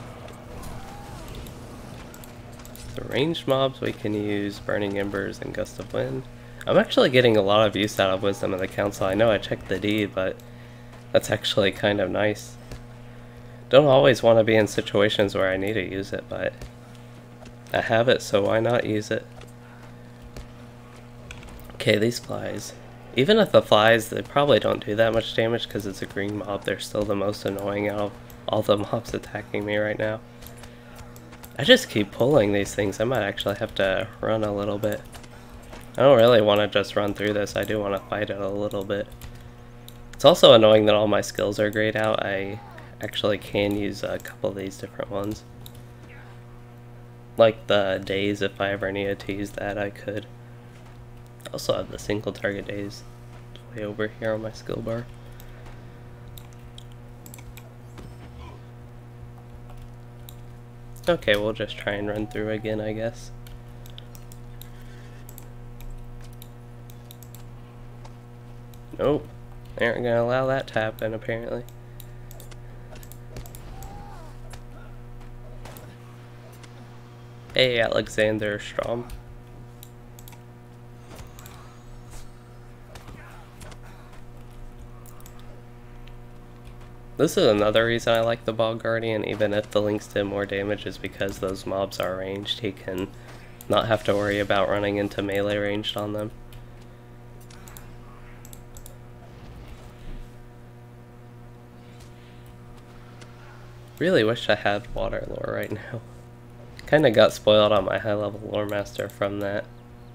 The ranged mobs, we can use Burning Embers and Gust of Wind. I'm actually getting a lot of use out of Wisdom of the Council. I know I checked the deed, but that's actually kind of nice. Don't always want to be in situations where I need to use it, but I have it, so why not use it? Okay, these flies. Even if the flies, they probably don't do that much damage because it's a green mob. They're still the most annoying out of all the mobs attacking me right now. I just keep pulling these things. I might actually have to run a little bit. I don't really want to just run through this. I do want to fight it a little bit. It's also annoying that all my skills are grayed out. I actually can use a couple of these different ones. Like the days, if I ever needed to use that, I could. I also have the single target days way over here on my skill bar. Okay, we'll just try and run through again, I guess. Nope, they aren't gonna allow that to happen apparently. Hey, Alexander Strom. This is another reason I like the Bog Guardian, even if the Lynx did more damage, is because those mobs are ranged. He can not have to worry about running into melee ranged on them. Really wish I had water lore right now. Kinda got spoiled on my high level lore master from that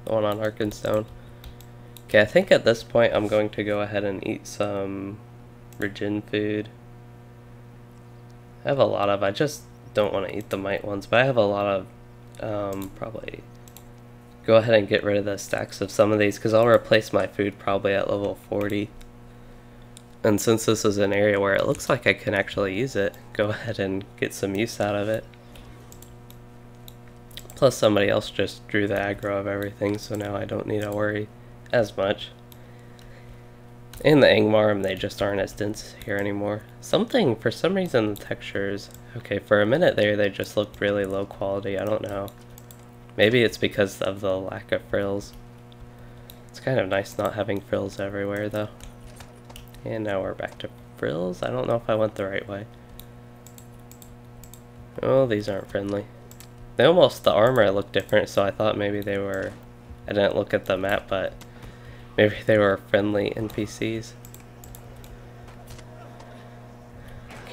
one on Arkenstone. Okay, I think at this point I'm going to go ahead and eat some regen food. I have a lot of, I just don't want to eat the mite ones, but I have a lot of, probably go ahead and get rid of the stacks of some of these because I'll replace my food probably at level 40. And since this is an area where it looks like I can actually use it, go ahead and get some use out of it. Plus somebody else just drew the aggro of everything, so now I don't need to worry as much. And the Ingmar, they just aren't as dense here anymore. For some reason the textures, okay, for a minute there they just looked really low quality, I don't know. Maybe it's because of the lack of frills. It's kind of nice not having frills everywhere though. And now we're back to frills. I don't know if I went the right way. Oh, these aren't friendly. The armor looked different, so I thought maybe they were, I didn't look at the map, but maybe they were friendly NPCs.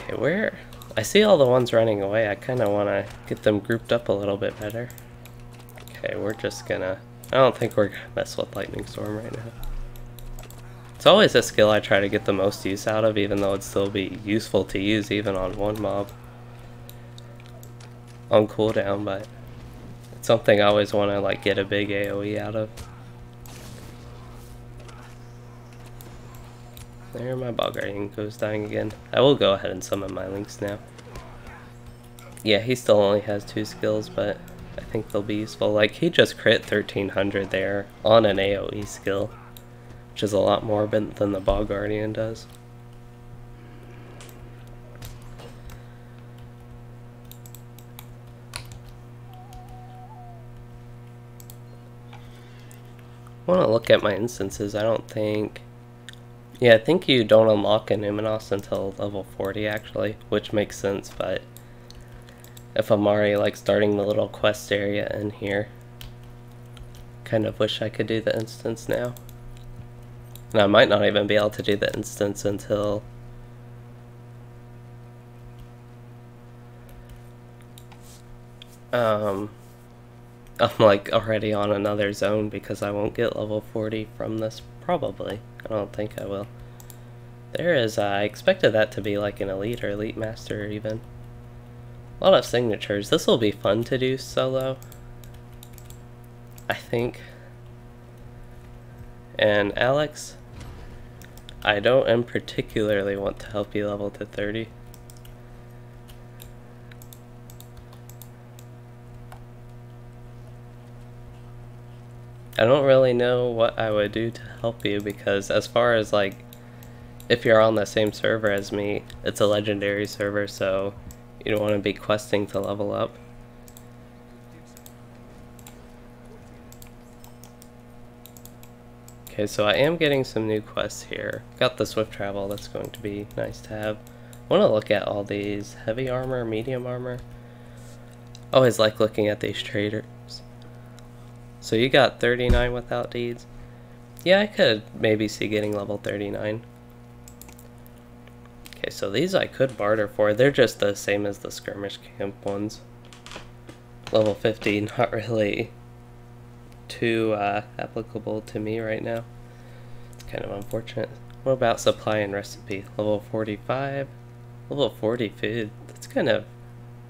Okay, I see all the ones running away. I kind of want to get them grouped up a little bit better. Okay, we're just gonna, I don't think we're gonna mess with Lightning Storm right now. It's always a skill I try to get the most use out of, even though it'd still be useful to use even on one mob on cooldown, but it's something I always want to like get a big AoE out of. There, my Bog Guardian goes dying again. I will go ahead and summon my Lynx now. Yeah, he still only has 2 skills, but I think they'll be useful. Like, he just crit 1300 there on an AoE skill, which is a lot more than the Bog Guardian does. I want to look at my instances. I don't think... Yeah, I think you don't unlock Annuminas until level 40 actually, which makes sense, but if I'm already like starting the little quest area in here, kind of wish I could do the instance now. And I might not even be able to do the instance until I'm like already on another zone because I won't get level 40 from this, probably. I don't think I will. There is, I expected that to be like an elite or elite master even. A lot of signatures. This will be fun to do solo, I think. And Alex, I don't in particularly want to help you level to 30. I don't really know what I would do to help you, because as far as like, if you're on the same server as me, it's a legendary server, so you don't want to be questing to level up. Okay, so I am getting some new quests here. Got the swift travel, that's going to be nice to have. I want to look at all these. Heavy armor, medium armor. Always like looking at these traders. So you got 39 without deeds. Yeah, I could maybe see getting level 39. Okay, so these I could barter for. They're just the same as the skirmish camp ones. Level 50, not really too applicable to me right now. It's kind of unfortunate. What about supply and recipe? Level 45? Level 40 food. That's kind of...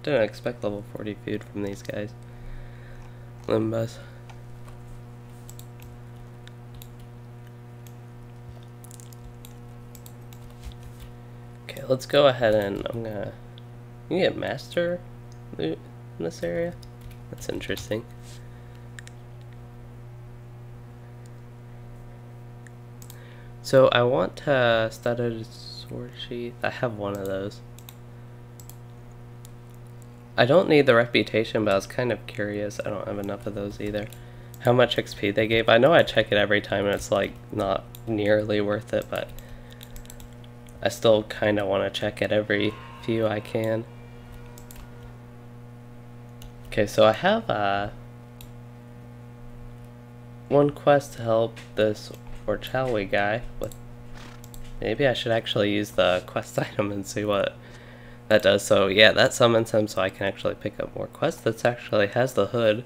Didn't expect level 40 food from these guys. Limbus. Okay, let's go ahead and I'm gonna... You can get master loot in this area? That's interesting. So I want to studded sword sheath. I have one of those. I don't need the reputation, but I was kind of curious. I don't have enough of those either. How much XP they gave? I know I check it every time and it's like not nearly worth it, but I still kind of want to check it every few I can. Okay, so I have one quest to help this Orchalwi guy with... Maybe I should actually use the quest item and see what that does. So yeah, that summons him so I can actually pick up more quests. That actually has the hood.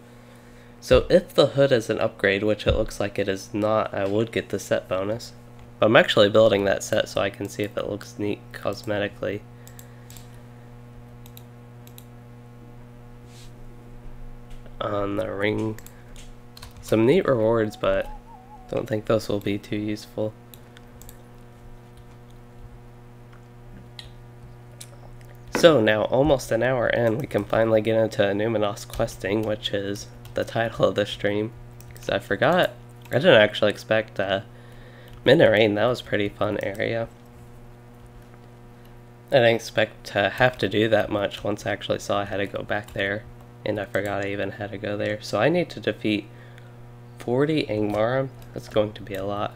So if the hood is an upgrade, which it looks like it is not, I would get the set bonus. But I'm actually building that set so I can see if it looks neat cosmetically. On the ring. Some neat rewards, but don't think those will be too useful. So now, almost an hour in, we can finally get into Annuminas questing, which is the title of the stream. Because I forgot, I didn't actually expect Midnight Rain. That was a pretty fun area. I didn't expect to have to do that much once I actually saw I had to go back there. And I forgot I even had to go there. So I need to defeat 40 Ingmar. That's going to be a lot.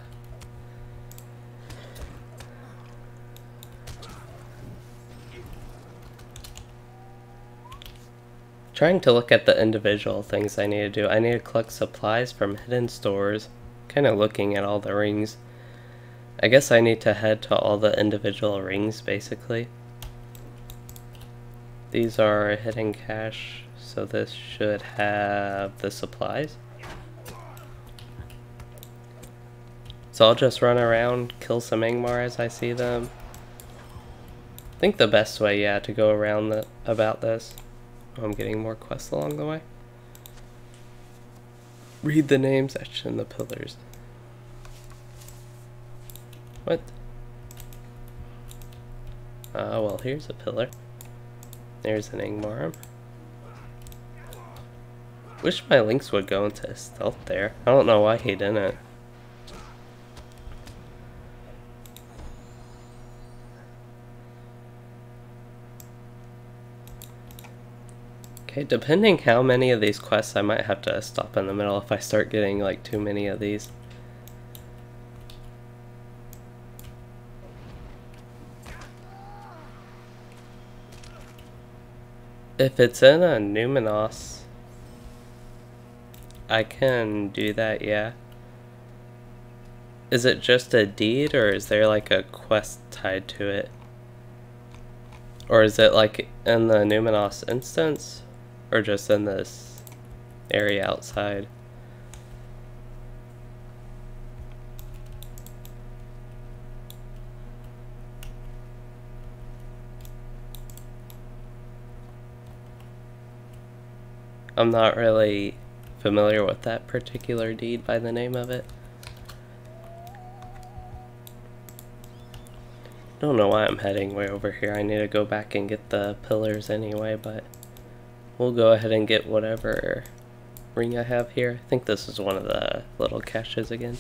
Trying to look at the individual things I need to do. I need to collect supplies from hidden stores. Kind of looking at all the rings. I guess I need to head to all the individual rings basically. These are hidden cache, so this should have the supplies. So I'll just run around, kill some Ingmar as I see them. I think the best way, yeah, to go around about this. I'm getting more quests along the way. Read the names etched in the pillars. What? Well, here's a pillar. There's an Ingmar. Wish my links would go into stealth there. I don't know why he didn't. Okay, depending how many of these quests, I might have to stop in the middle if I start getting like too many of these. If it's in Annuminas, I can do that, yeah. Is it just a deed, or is there like a quest tied to it? Or is it like in the Annuminas instance? Or just in this area outside? I'm not really familiar with that particular deed by the name of it. Don't know why I'm heading way over here. I need to go back and get the pillars anyway, but we'll go ahead and get whatever ring I have here. I think this is one of the little caches again.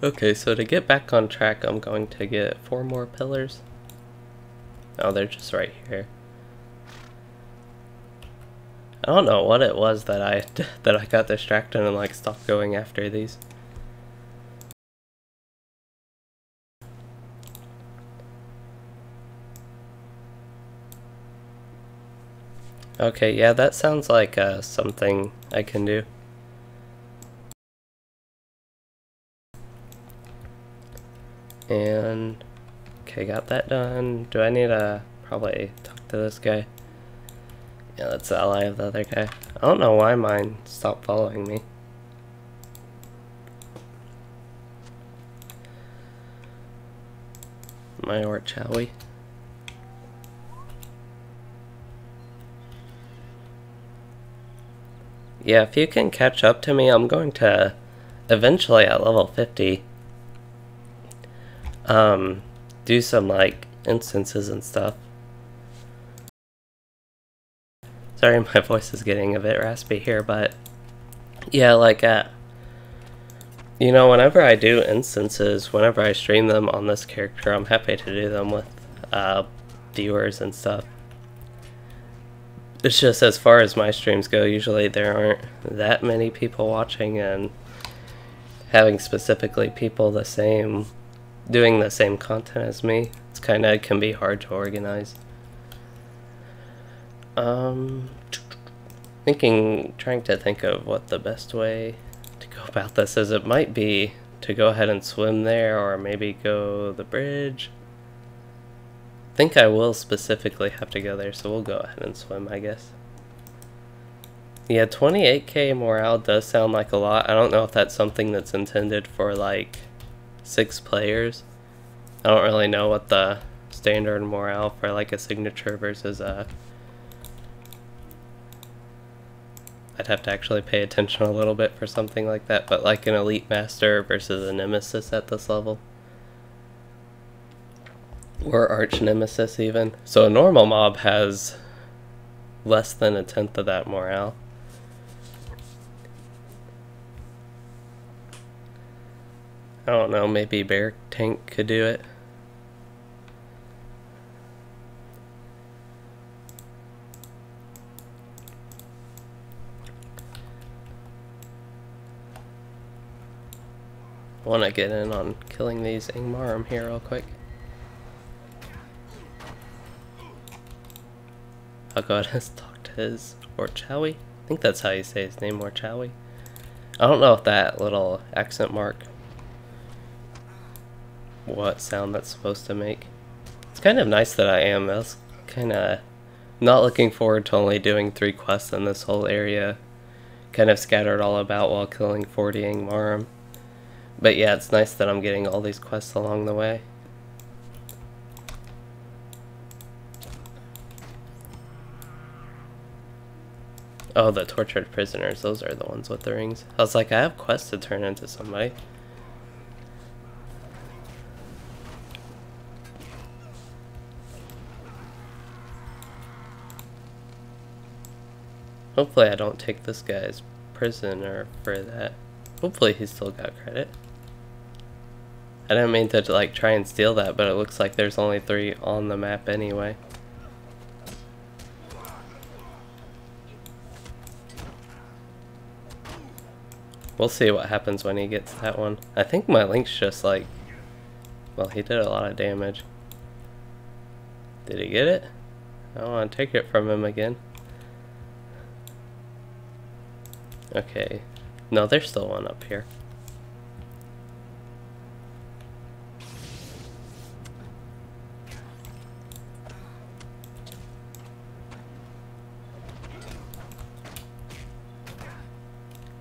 Okay, so to get back on track, I'm going to get 4 more pillars. Oh, they're just right here. I don't know what it was that I got distracted and like stopped going after these. Okay, yeah, that sounds like something I can do. And okay, got that done. Do I need to probably talk to this guy? Yeah, that's the ally of the other guy. I don't know why mine stopped following me. My ort, shall we? Yeah, if you can catch up to me, I'm going to eventually at level 50 do some like instances and stuff. Sorry, my voice is getting a bit raspy here, but yeah, like you know, whenever I do instances, whenever I stream them on this character, I'm happy to do them with viewers and stuff. It's just as far as my streams go, usually there aren't that many people watching, and having specifically people doing the same content as me, it's can be hard to organize. Trying to think of what the best way to go about this is. It might be to go ahead and swim there, or maybe go the bridge. I think I will specifically have to go there, so we'll go ahead and swim, I guess. Yeah, 28k morale does sound like a lot. I don't know if that's something that's intended for like 6 players. I don't really know what the standard morale for like a signature versus a... I'd have to actually pay attention a little bit for something like that, but like an elite master versus a nemesis at this level. Or arch nemesis even. So a normal mob has less than 1/10 of that morale. I don't know, maybe bear tank could do it. I want to get in on killing these Ingmar here real quick. I'll go ahead and talk to his Orchawi. I think that's how you say his name, Orchawi. I don't know if that little accent mark, what sound that's supposed to make. It's kind of nice that I was kind of not looking forward to only doing 3 quests in this whole area. Kind of scattered all about while killing 40 Ingmar. But yeah, it's nice that I'm getting all these quests along the way. Oh, the tortured prisoners, those are the ones with the rings. I was like, I have quests to turn into somebody. Hopefully I don't take this guy's prisoner for that. Hopefully he's still got credit. I didn't mean to like try and steal that, but it looks like there's only 3 on the map anyway. We'll see what happens when he gets that one. I think my link's just like... Well, he did a lot of damage. Did he get it? I don't want to take it from him again. Okay. No, there's still one up here.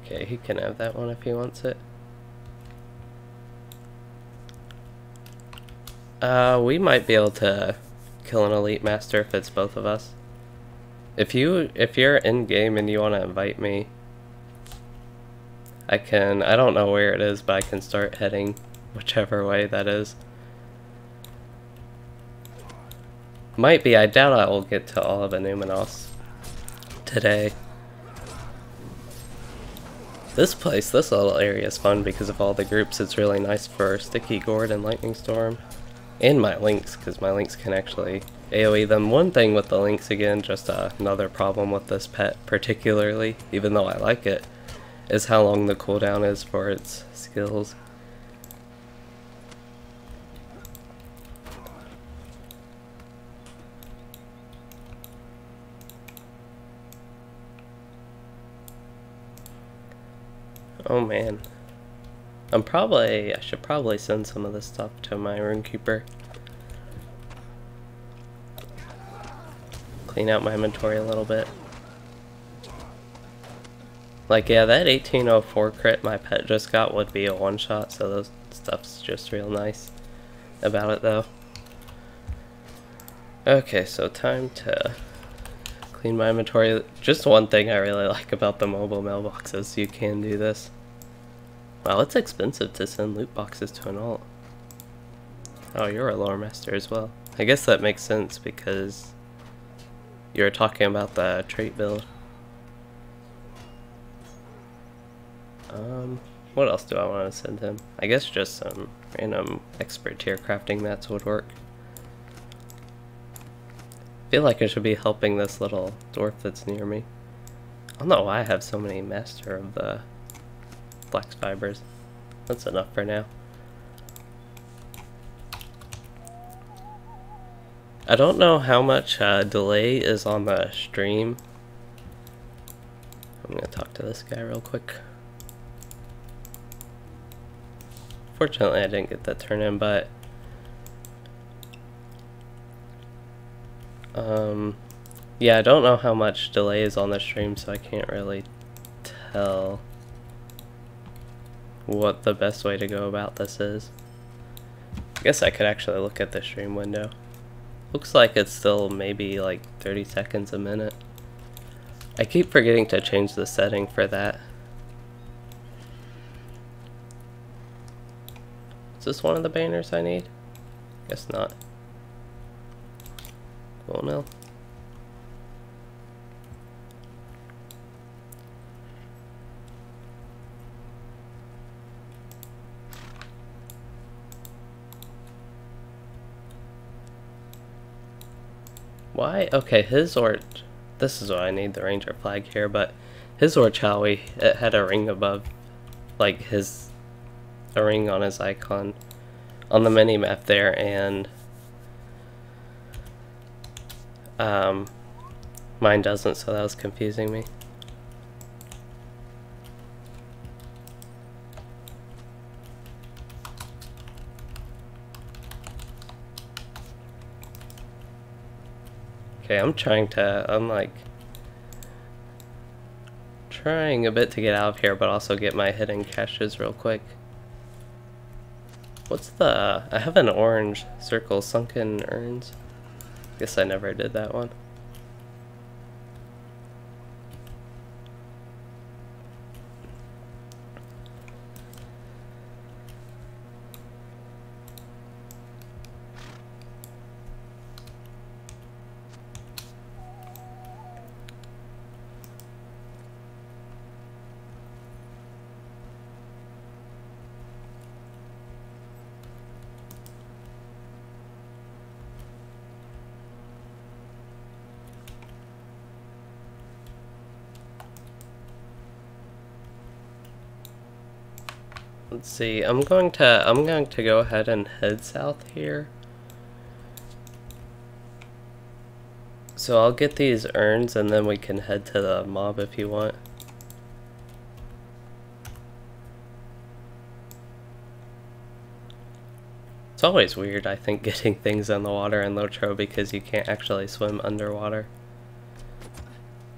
Okay, Okay, he can have that one if he wants it. We might be able to kill an elite master if it's both of us. If you're in game and you want to invite me, I don't know where it is, but I can start heading whichever way that is. Might be, I doubt I will get to all of Annuminas today. This little area is fun because of all the groups. It's really nice for Sticky Gourd and Lightning Storm. And my links, because my links can actually AoE them. One thing with the links, again, just another problem with this pet particularly, even though I like it, is how long the cooldown is for its skills. Oh man. I should probably send some of this stuff to my Runekeeper. Clean out my inventory a little bit. Like, yeah, that 1804 crit my pet just got would be a one-shot, so those stuff's just real nice about it, though. Okay, so time to clean my inventory. Just one thing I really like about the mobile mailboxes, you can do this. Wow, it's expensive to send loot boxes to an alt. Oh, you're a lore master as well. I guess that makes sense because you were talking about the trait build. What else do I want to send him? I guess just some random expert tier crafting mats would work. I feel like I should be helping this little dwarf that's near me. I don't know why I have so many master of the flax fibers. That's enough for now. I don't know how much delay is on the stream. I'm gonna talk to this guy real quick. Fortunately, I didn't get that turn in, but yeah, I don't know how much delay is on the stream, so I can't really tell what the best way to go about this is. I guess I could actually look at the stream window. Looks like it's still maybe like 30 seconds a minute. I keep forgetting to change the setting for that. Is this one of the banners I need? Guess not. Cool, no. Why? Okay, his or this is what I need, the ranger flag here, but his Orchawi, it had a ring above, like a ring on his icon on the mini map there, and mine doesn't, so that was confusing me. Okay, I'm like trying a bit to get out of here, but also get my hidden caches real quick. What's I have an orange circle, Sunken urns. Guess I never did that one. Let's see. I'm going to go ahead and head south here. So I'll get these urns and then we can head to the mob if you want. It's always weird, I think, getting things in the water in LOTRO because you can't actually swim underwater.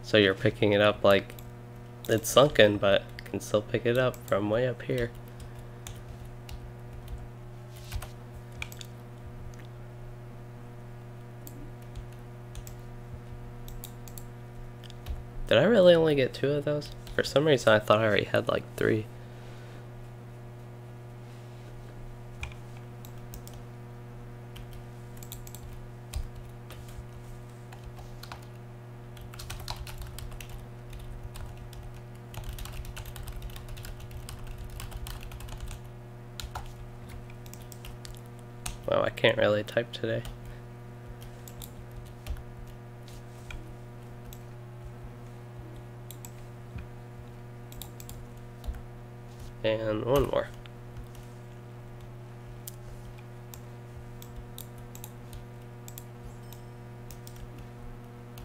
So you're picking it up like it's sunken, but can still pick it up from way up here. Did I really only get 2 of those? For some reason I thought I already had like 3. Wow, I can't really type today. And 1 more.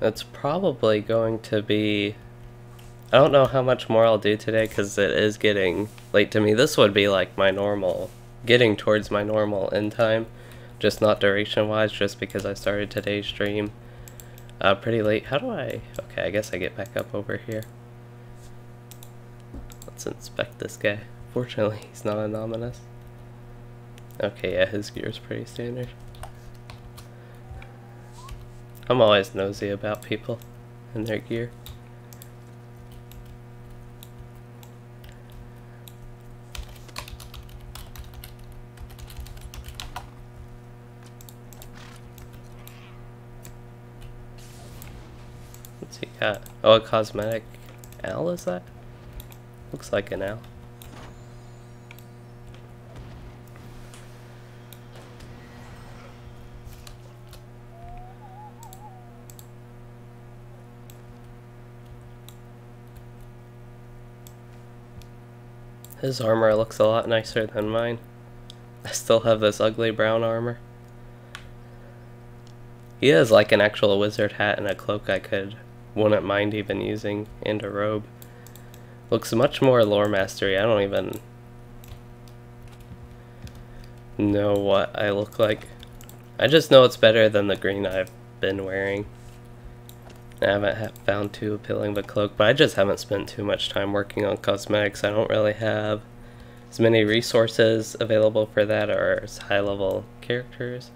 That's probably going to be... I don't know how much more I'll do today because it is getting late to me. This would be like my normal, getting towards my normal end time, just not duration wise, just because I started today's stream pretty late. How do I... Okay, I guess I get back up over here. Let's inspect this guy. Fortunately, he's not Annuminas. Okay, yeah, his gear's pretty standard. I'm always nosy about people and their gear. What's he got? Oh, a cosmetic owl, is that? Looks like an owl. His armor looks a lot nicer than mine. I still have this ugly brown armor. He has like an actual wizard hat and a cloak I wouldn't mind even using, and a robe. Looks much more lore mastery. I don't even know what I look like. I just know it's better than the green I've been wearing. I haven't found too appealing of a cloak, but I just haven't spent too much time working on cosmetics. I don't really have as many resources available for that, or as high level characters.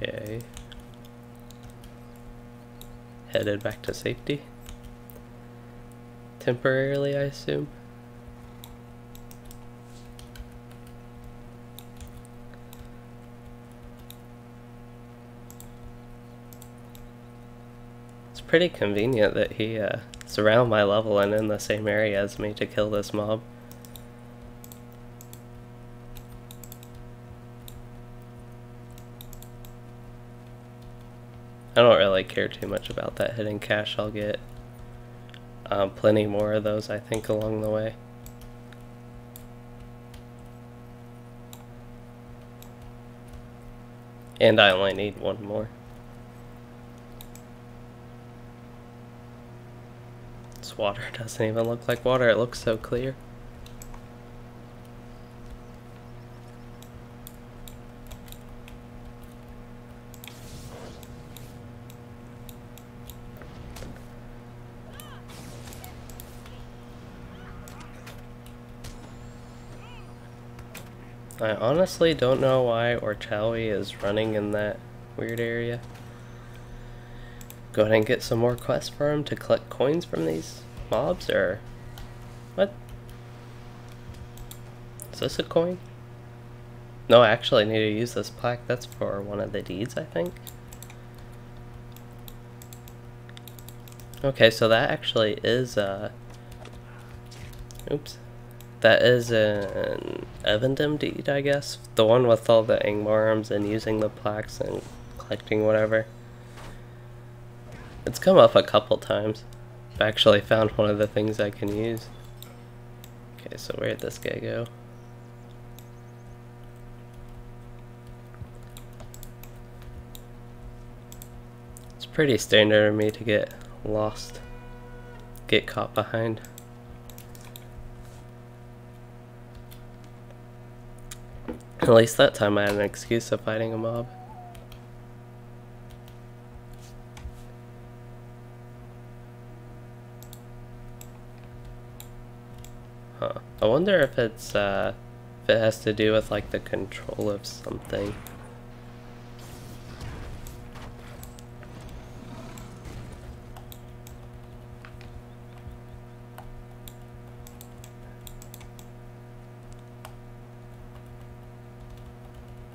Okay. Headed back to safety. Temporarily, I assume. Pretty convenient that he is around my level and in the same area as me to kill this mob. I don't really care too much about that hidden cache. I'll get plenty more of those, I think, along the way. And I only need 1 more. This water doesn't even look like water, it looks so clear. I honestly don't know why Orchawi is running in that weird area. Go ahead and get some more quests for him to collect coins from these mobs, or what? Is this a coin? No, I actually need to use this plaque. That's for one of the deeds, I think. Okay, so that actually is oops. That is an Evendim deed, I guess. The one with all the Ingmar and using the plaques and collecting whatever. It's come up a couple times. I've actually found one of the things I can use. Okay, so where'd this guy go? It's pretty standard of me to get lost, get caught behind. At least that time I had an excuse of fighting a mob. Huh. I wonder if it's if it has to do with like the control of something.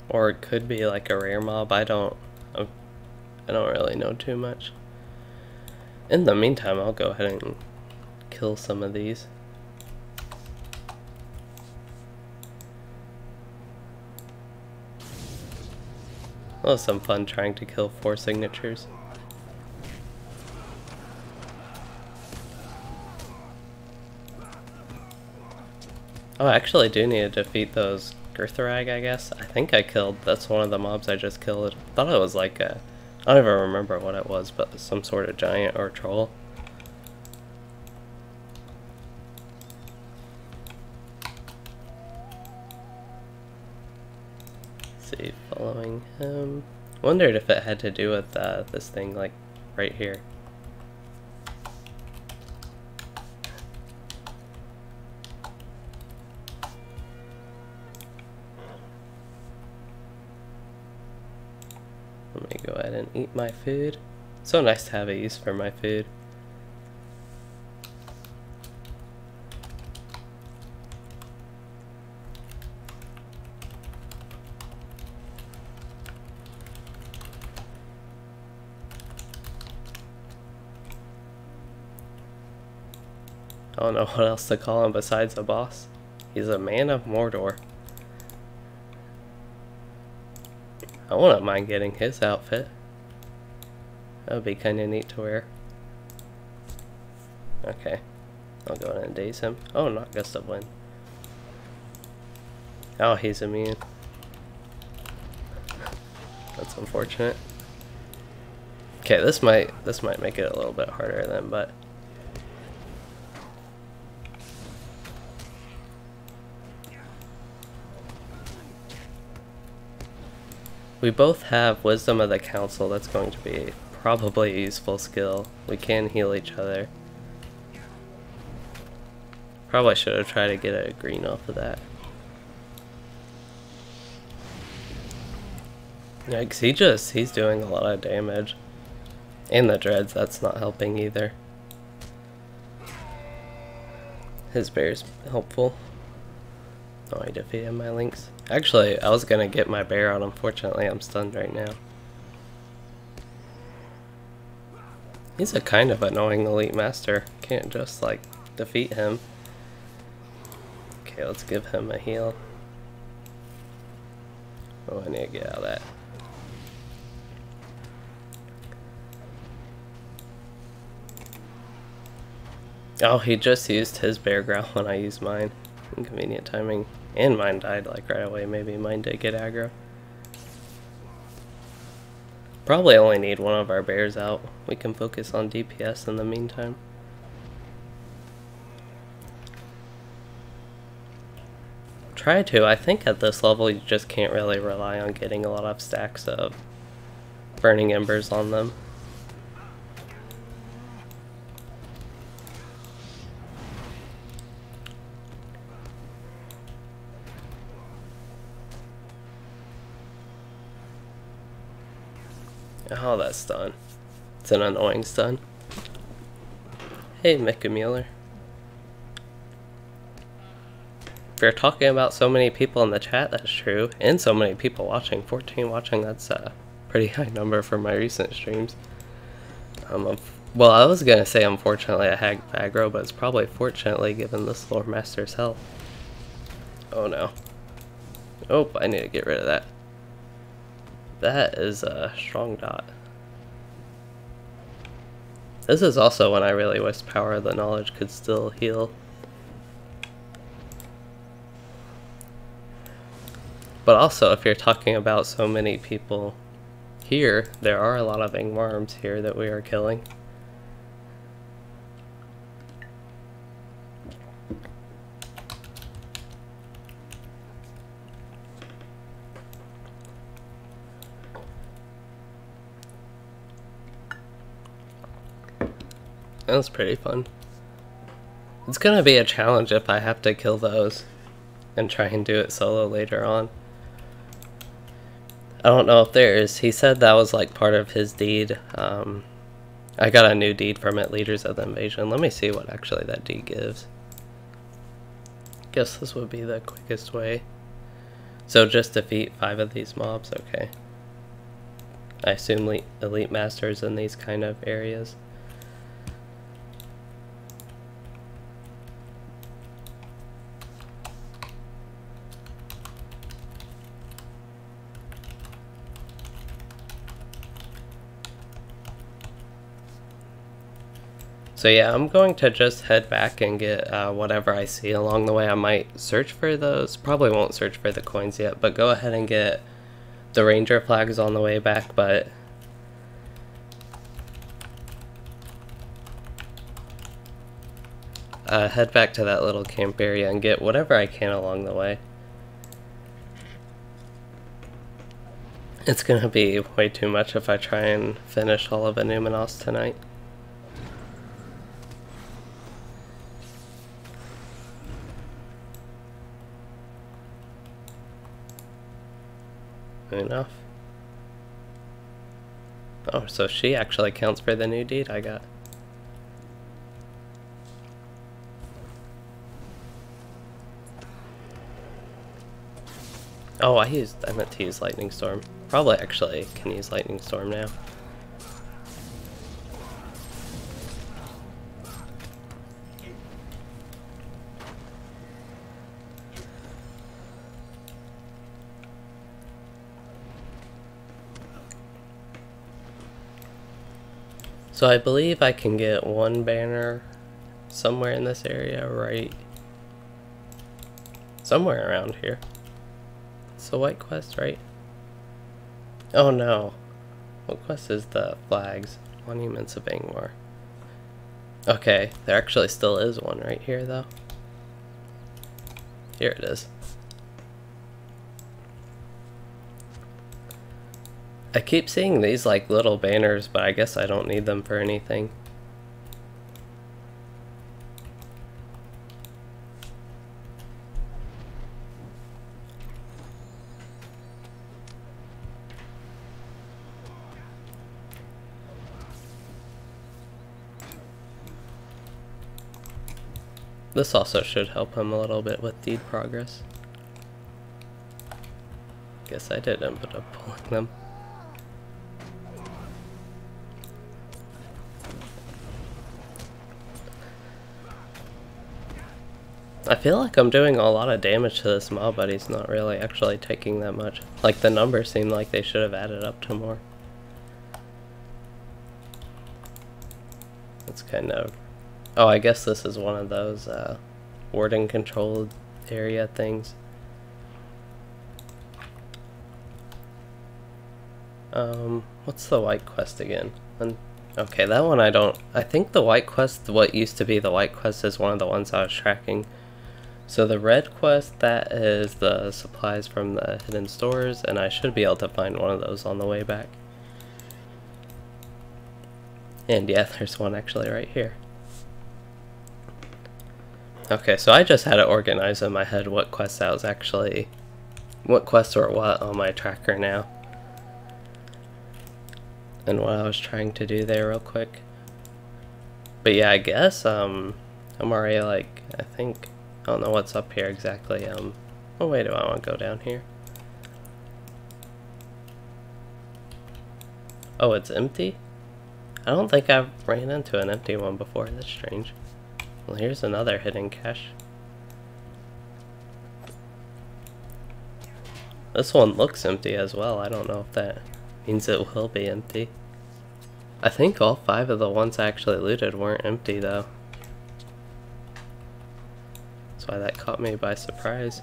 Or it could be like a rare mob. I don't really know too much. In the meantime, I'll go ahead and kill some of these. That was some fun trying to kill 4 signatures. Oh, I actually do need to defeat those Girtharag, I guess. I think I killed, that's one of the mobs I just killed. I thought it was like a, I don't even remember what it was, but some sort of giant or troll. Let's see, following him. Wondered if it had to do with this thing, like, right here. Let me go ahead and eat my food. So nice to have a use for my food. I don't know what else to call him besides a boss. He's a man of Mordor. I wouldn't mind getting his outfit. That would be kind of neat to wear. Okay, I'll go ahead and daze him. Oh, not Gust of Wind. Oh, he's immune. That's unfortunate. Okay, this might make it a little bit harder then, but we both have Wisdom of the Council. That's going to be probably a useful skill. We can heal each other. Probably should have tried to get a green off of that. Yeah, 'cause he's doing a lot of damage. And the dreads, that's not helping either. His bear's helpful. Oh, I defeated my lynx. Actually, I was gonna get my bear out. Unfortunately, I'm stunned right now. He's a kind of annoying elite master. Can't just, like, defeat him. Okay, let's give him a heal. Oh, I need to get out of that. Oh, he just used his bear growl when I used mine. Inconvenient timing. And mine died like right away. Maybe mine did get aggro. Probably only need one of our bears out. We can focus on DPS in the meantime. Try to. I think at this level you just can't really rely on getting a lot of stacks of burning embers on them. Oh, that stun. It's an annoying stun. Hey, Mika Mueller. If you're talking about so many people in the chat, that's true. And so many people watching. 14 watching, that's a pretty high number for my recent streams. Well, I was going to say unfortunately I had aggro, but it's probably fortunately given this Lord Master's health. Oh no. Oh, I need to get rid of that. That is a strong dot. This is also when I really wish Power of the Knowledge could still heal. But also, if you're talking about so many people here, there are a lot of Ingmars here that we are killing. That was pretty fun. It's gonna be a challenge if I have to kill those and try and do it solo later on. I don't know if there is. He said that was like part of his deed. I got a new deed from it, Leaders of the Invasion. Let me see what actually that deed gives. Guess this would be the quickest way. So just defeat 5 of these mobs, okay. I assume elite masters in these kind of areas. So yeah, I'm going to just head back and get whatever I see along the way. I might search for those. Probably won't search for the coins yet, but go ahead and get the ranger flags on the way back. But head back to that little camp area and get whatever I can along the way. It's gonna be way too much if I try and finish all of Annuminas tonight. Enough. Oh, so she actually counts for the new deed I got. Oh, I meant to use Lightning Storm. Probably actually can use Lightning Storm now. So I believe I can get one banner somewhere in this area, right? Somewhere around here. It's a white quest, right? Oh no. What quest is the flags? Monuments of Ingmar. Okay, there actually still is one right here though. Here it is. I keep seeing these like little banners, but I guess I don't need them for anything. This also should help him a little bit with deed progress. Guess I did end up pulling them. I feel like I'm doing a lot of damage to this mob, but he's not really actually taking that much. Like, the numbers seem like they should have added up to more. That's kind of... Oh, I guess this is one of those warden controlled area things. What's the white quest again? Okay, that one I don't... I think the white quest, what used to be the white quest, is one of the ones I was tracking. So the red quest, that is the supplies from the hidden stores, and I should be able to find one of those on the way back. And yeah, there's one actually right here. Okay, so I just had it organized in my head what quests I was actually... what quests were what on my tracker now. And what I was trying to do there real quick. But yeah, I guess, I'm already like, I think... I don't know what's up here exactly. What way do I want to go down here? Oh, it's empty? I don't think I've ran into an empty one before. That's strange. Well, here's another hidden cache. This one looks empty as well. I don't know if that means it will be empty. I think all 5 of the ones I actually looted weren't empty though. That's why that caught me by surprise.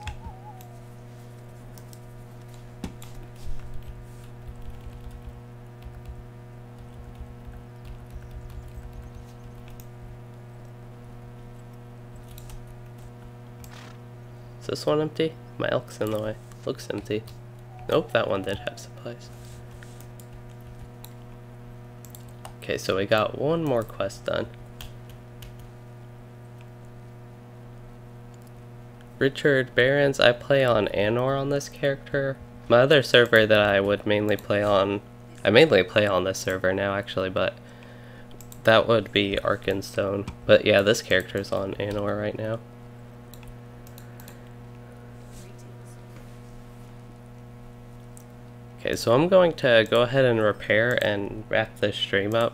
Is this one empty? My elk's in the way. Looks empty. Nope, that one did have supplies. Okay, so we got one more quest done. Richard Barons. I play on Anor on this character. My other server that I would mainly play on, I mainly play on this server now actually, but that would be Arkenstone. But yeah, this character is on Anor right now. Okay, so I'm going to go ahead and repair and wrap this stream up.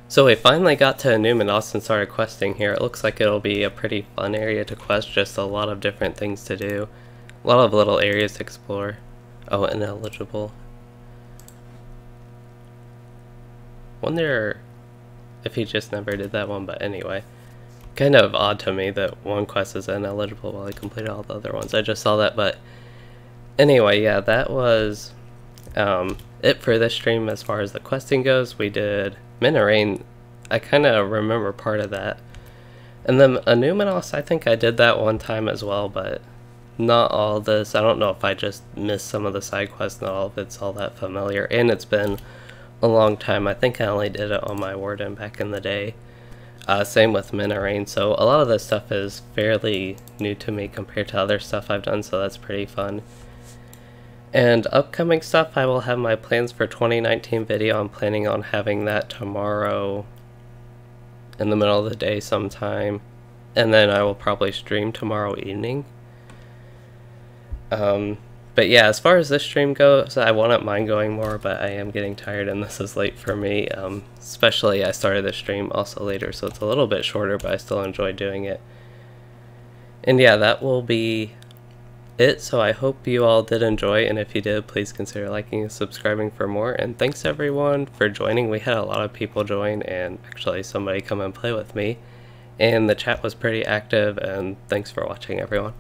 So we finally got to Annuminas and started questing here. It looks like it'll be a pretty fun area to quest, just a lot of different things to do. A lot of little areas to explore. Oh, ineligible. Wonder if he just never did that one, but anyway. Kind of odd to me that one quest is ineligible while I completed all the other ones. I just saw that, but anyway, yeah, that was it for this stream as far as the questing goes. We did Minerain. I kind of remember part of that. And then Annuminas, I think I did that one time as well, but not all this. I don't know if I just missed some of the side quests, not all of it's all that familiar. And it's been a long time. I think I only did it on my Warden back in the day. Same with Minerain, so a lot of this stuff is fairly new to me compared to other stuff I've done, so that's pretty fun. And upcoming stuff, I will have my plans for 2019 video. I'm planning on having that tomorrow in the middle of the day sometime, and then I will probably stream tomorrow evening. But yeah, as far as this stream goes, I wouldn't mind going more, but I am getting tired and this is late for me. Especially I started the stream also later, so it's a little bit shorter, but I still enjoy doing it. And yeah, that will be it, so I hope you all did enjoy, and if you did, please consider liking and subscribing for more. And thanks everyone for joining. We had a lot of people join, and actually somebody come and play with me, and the chat was pretty active, and thanks for watching everyone.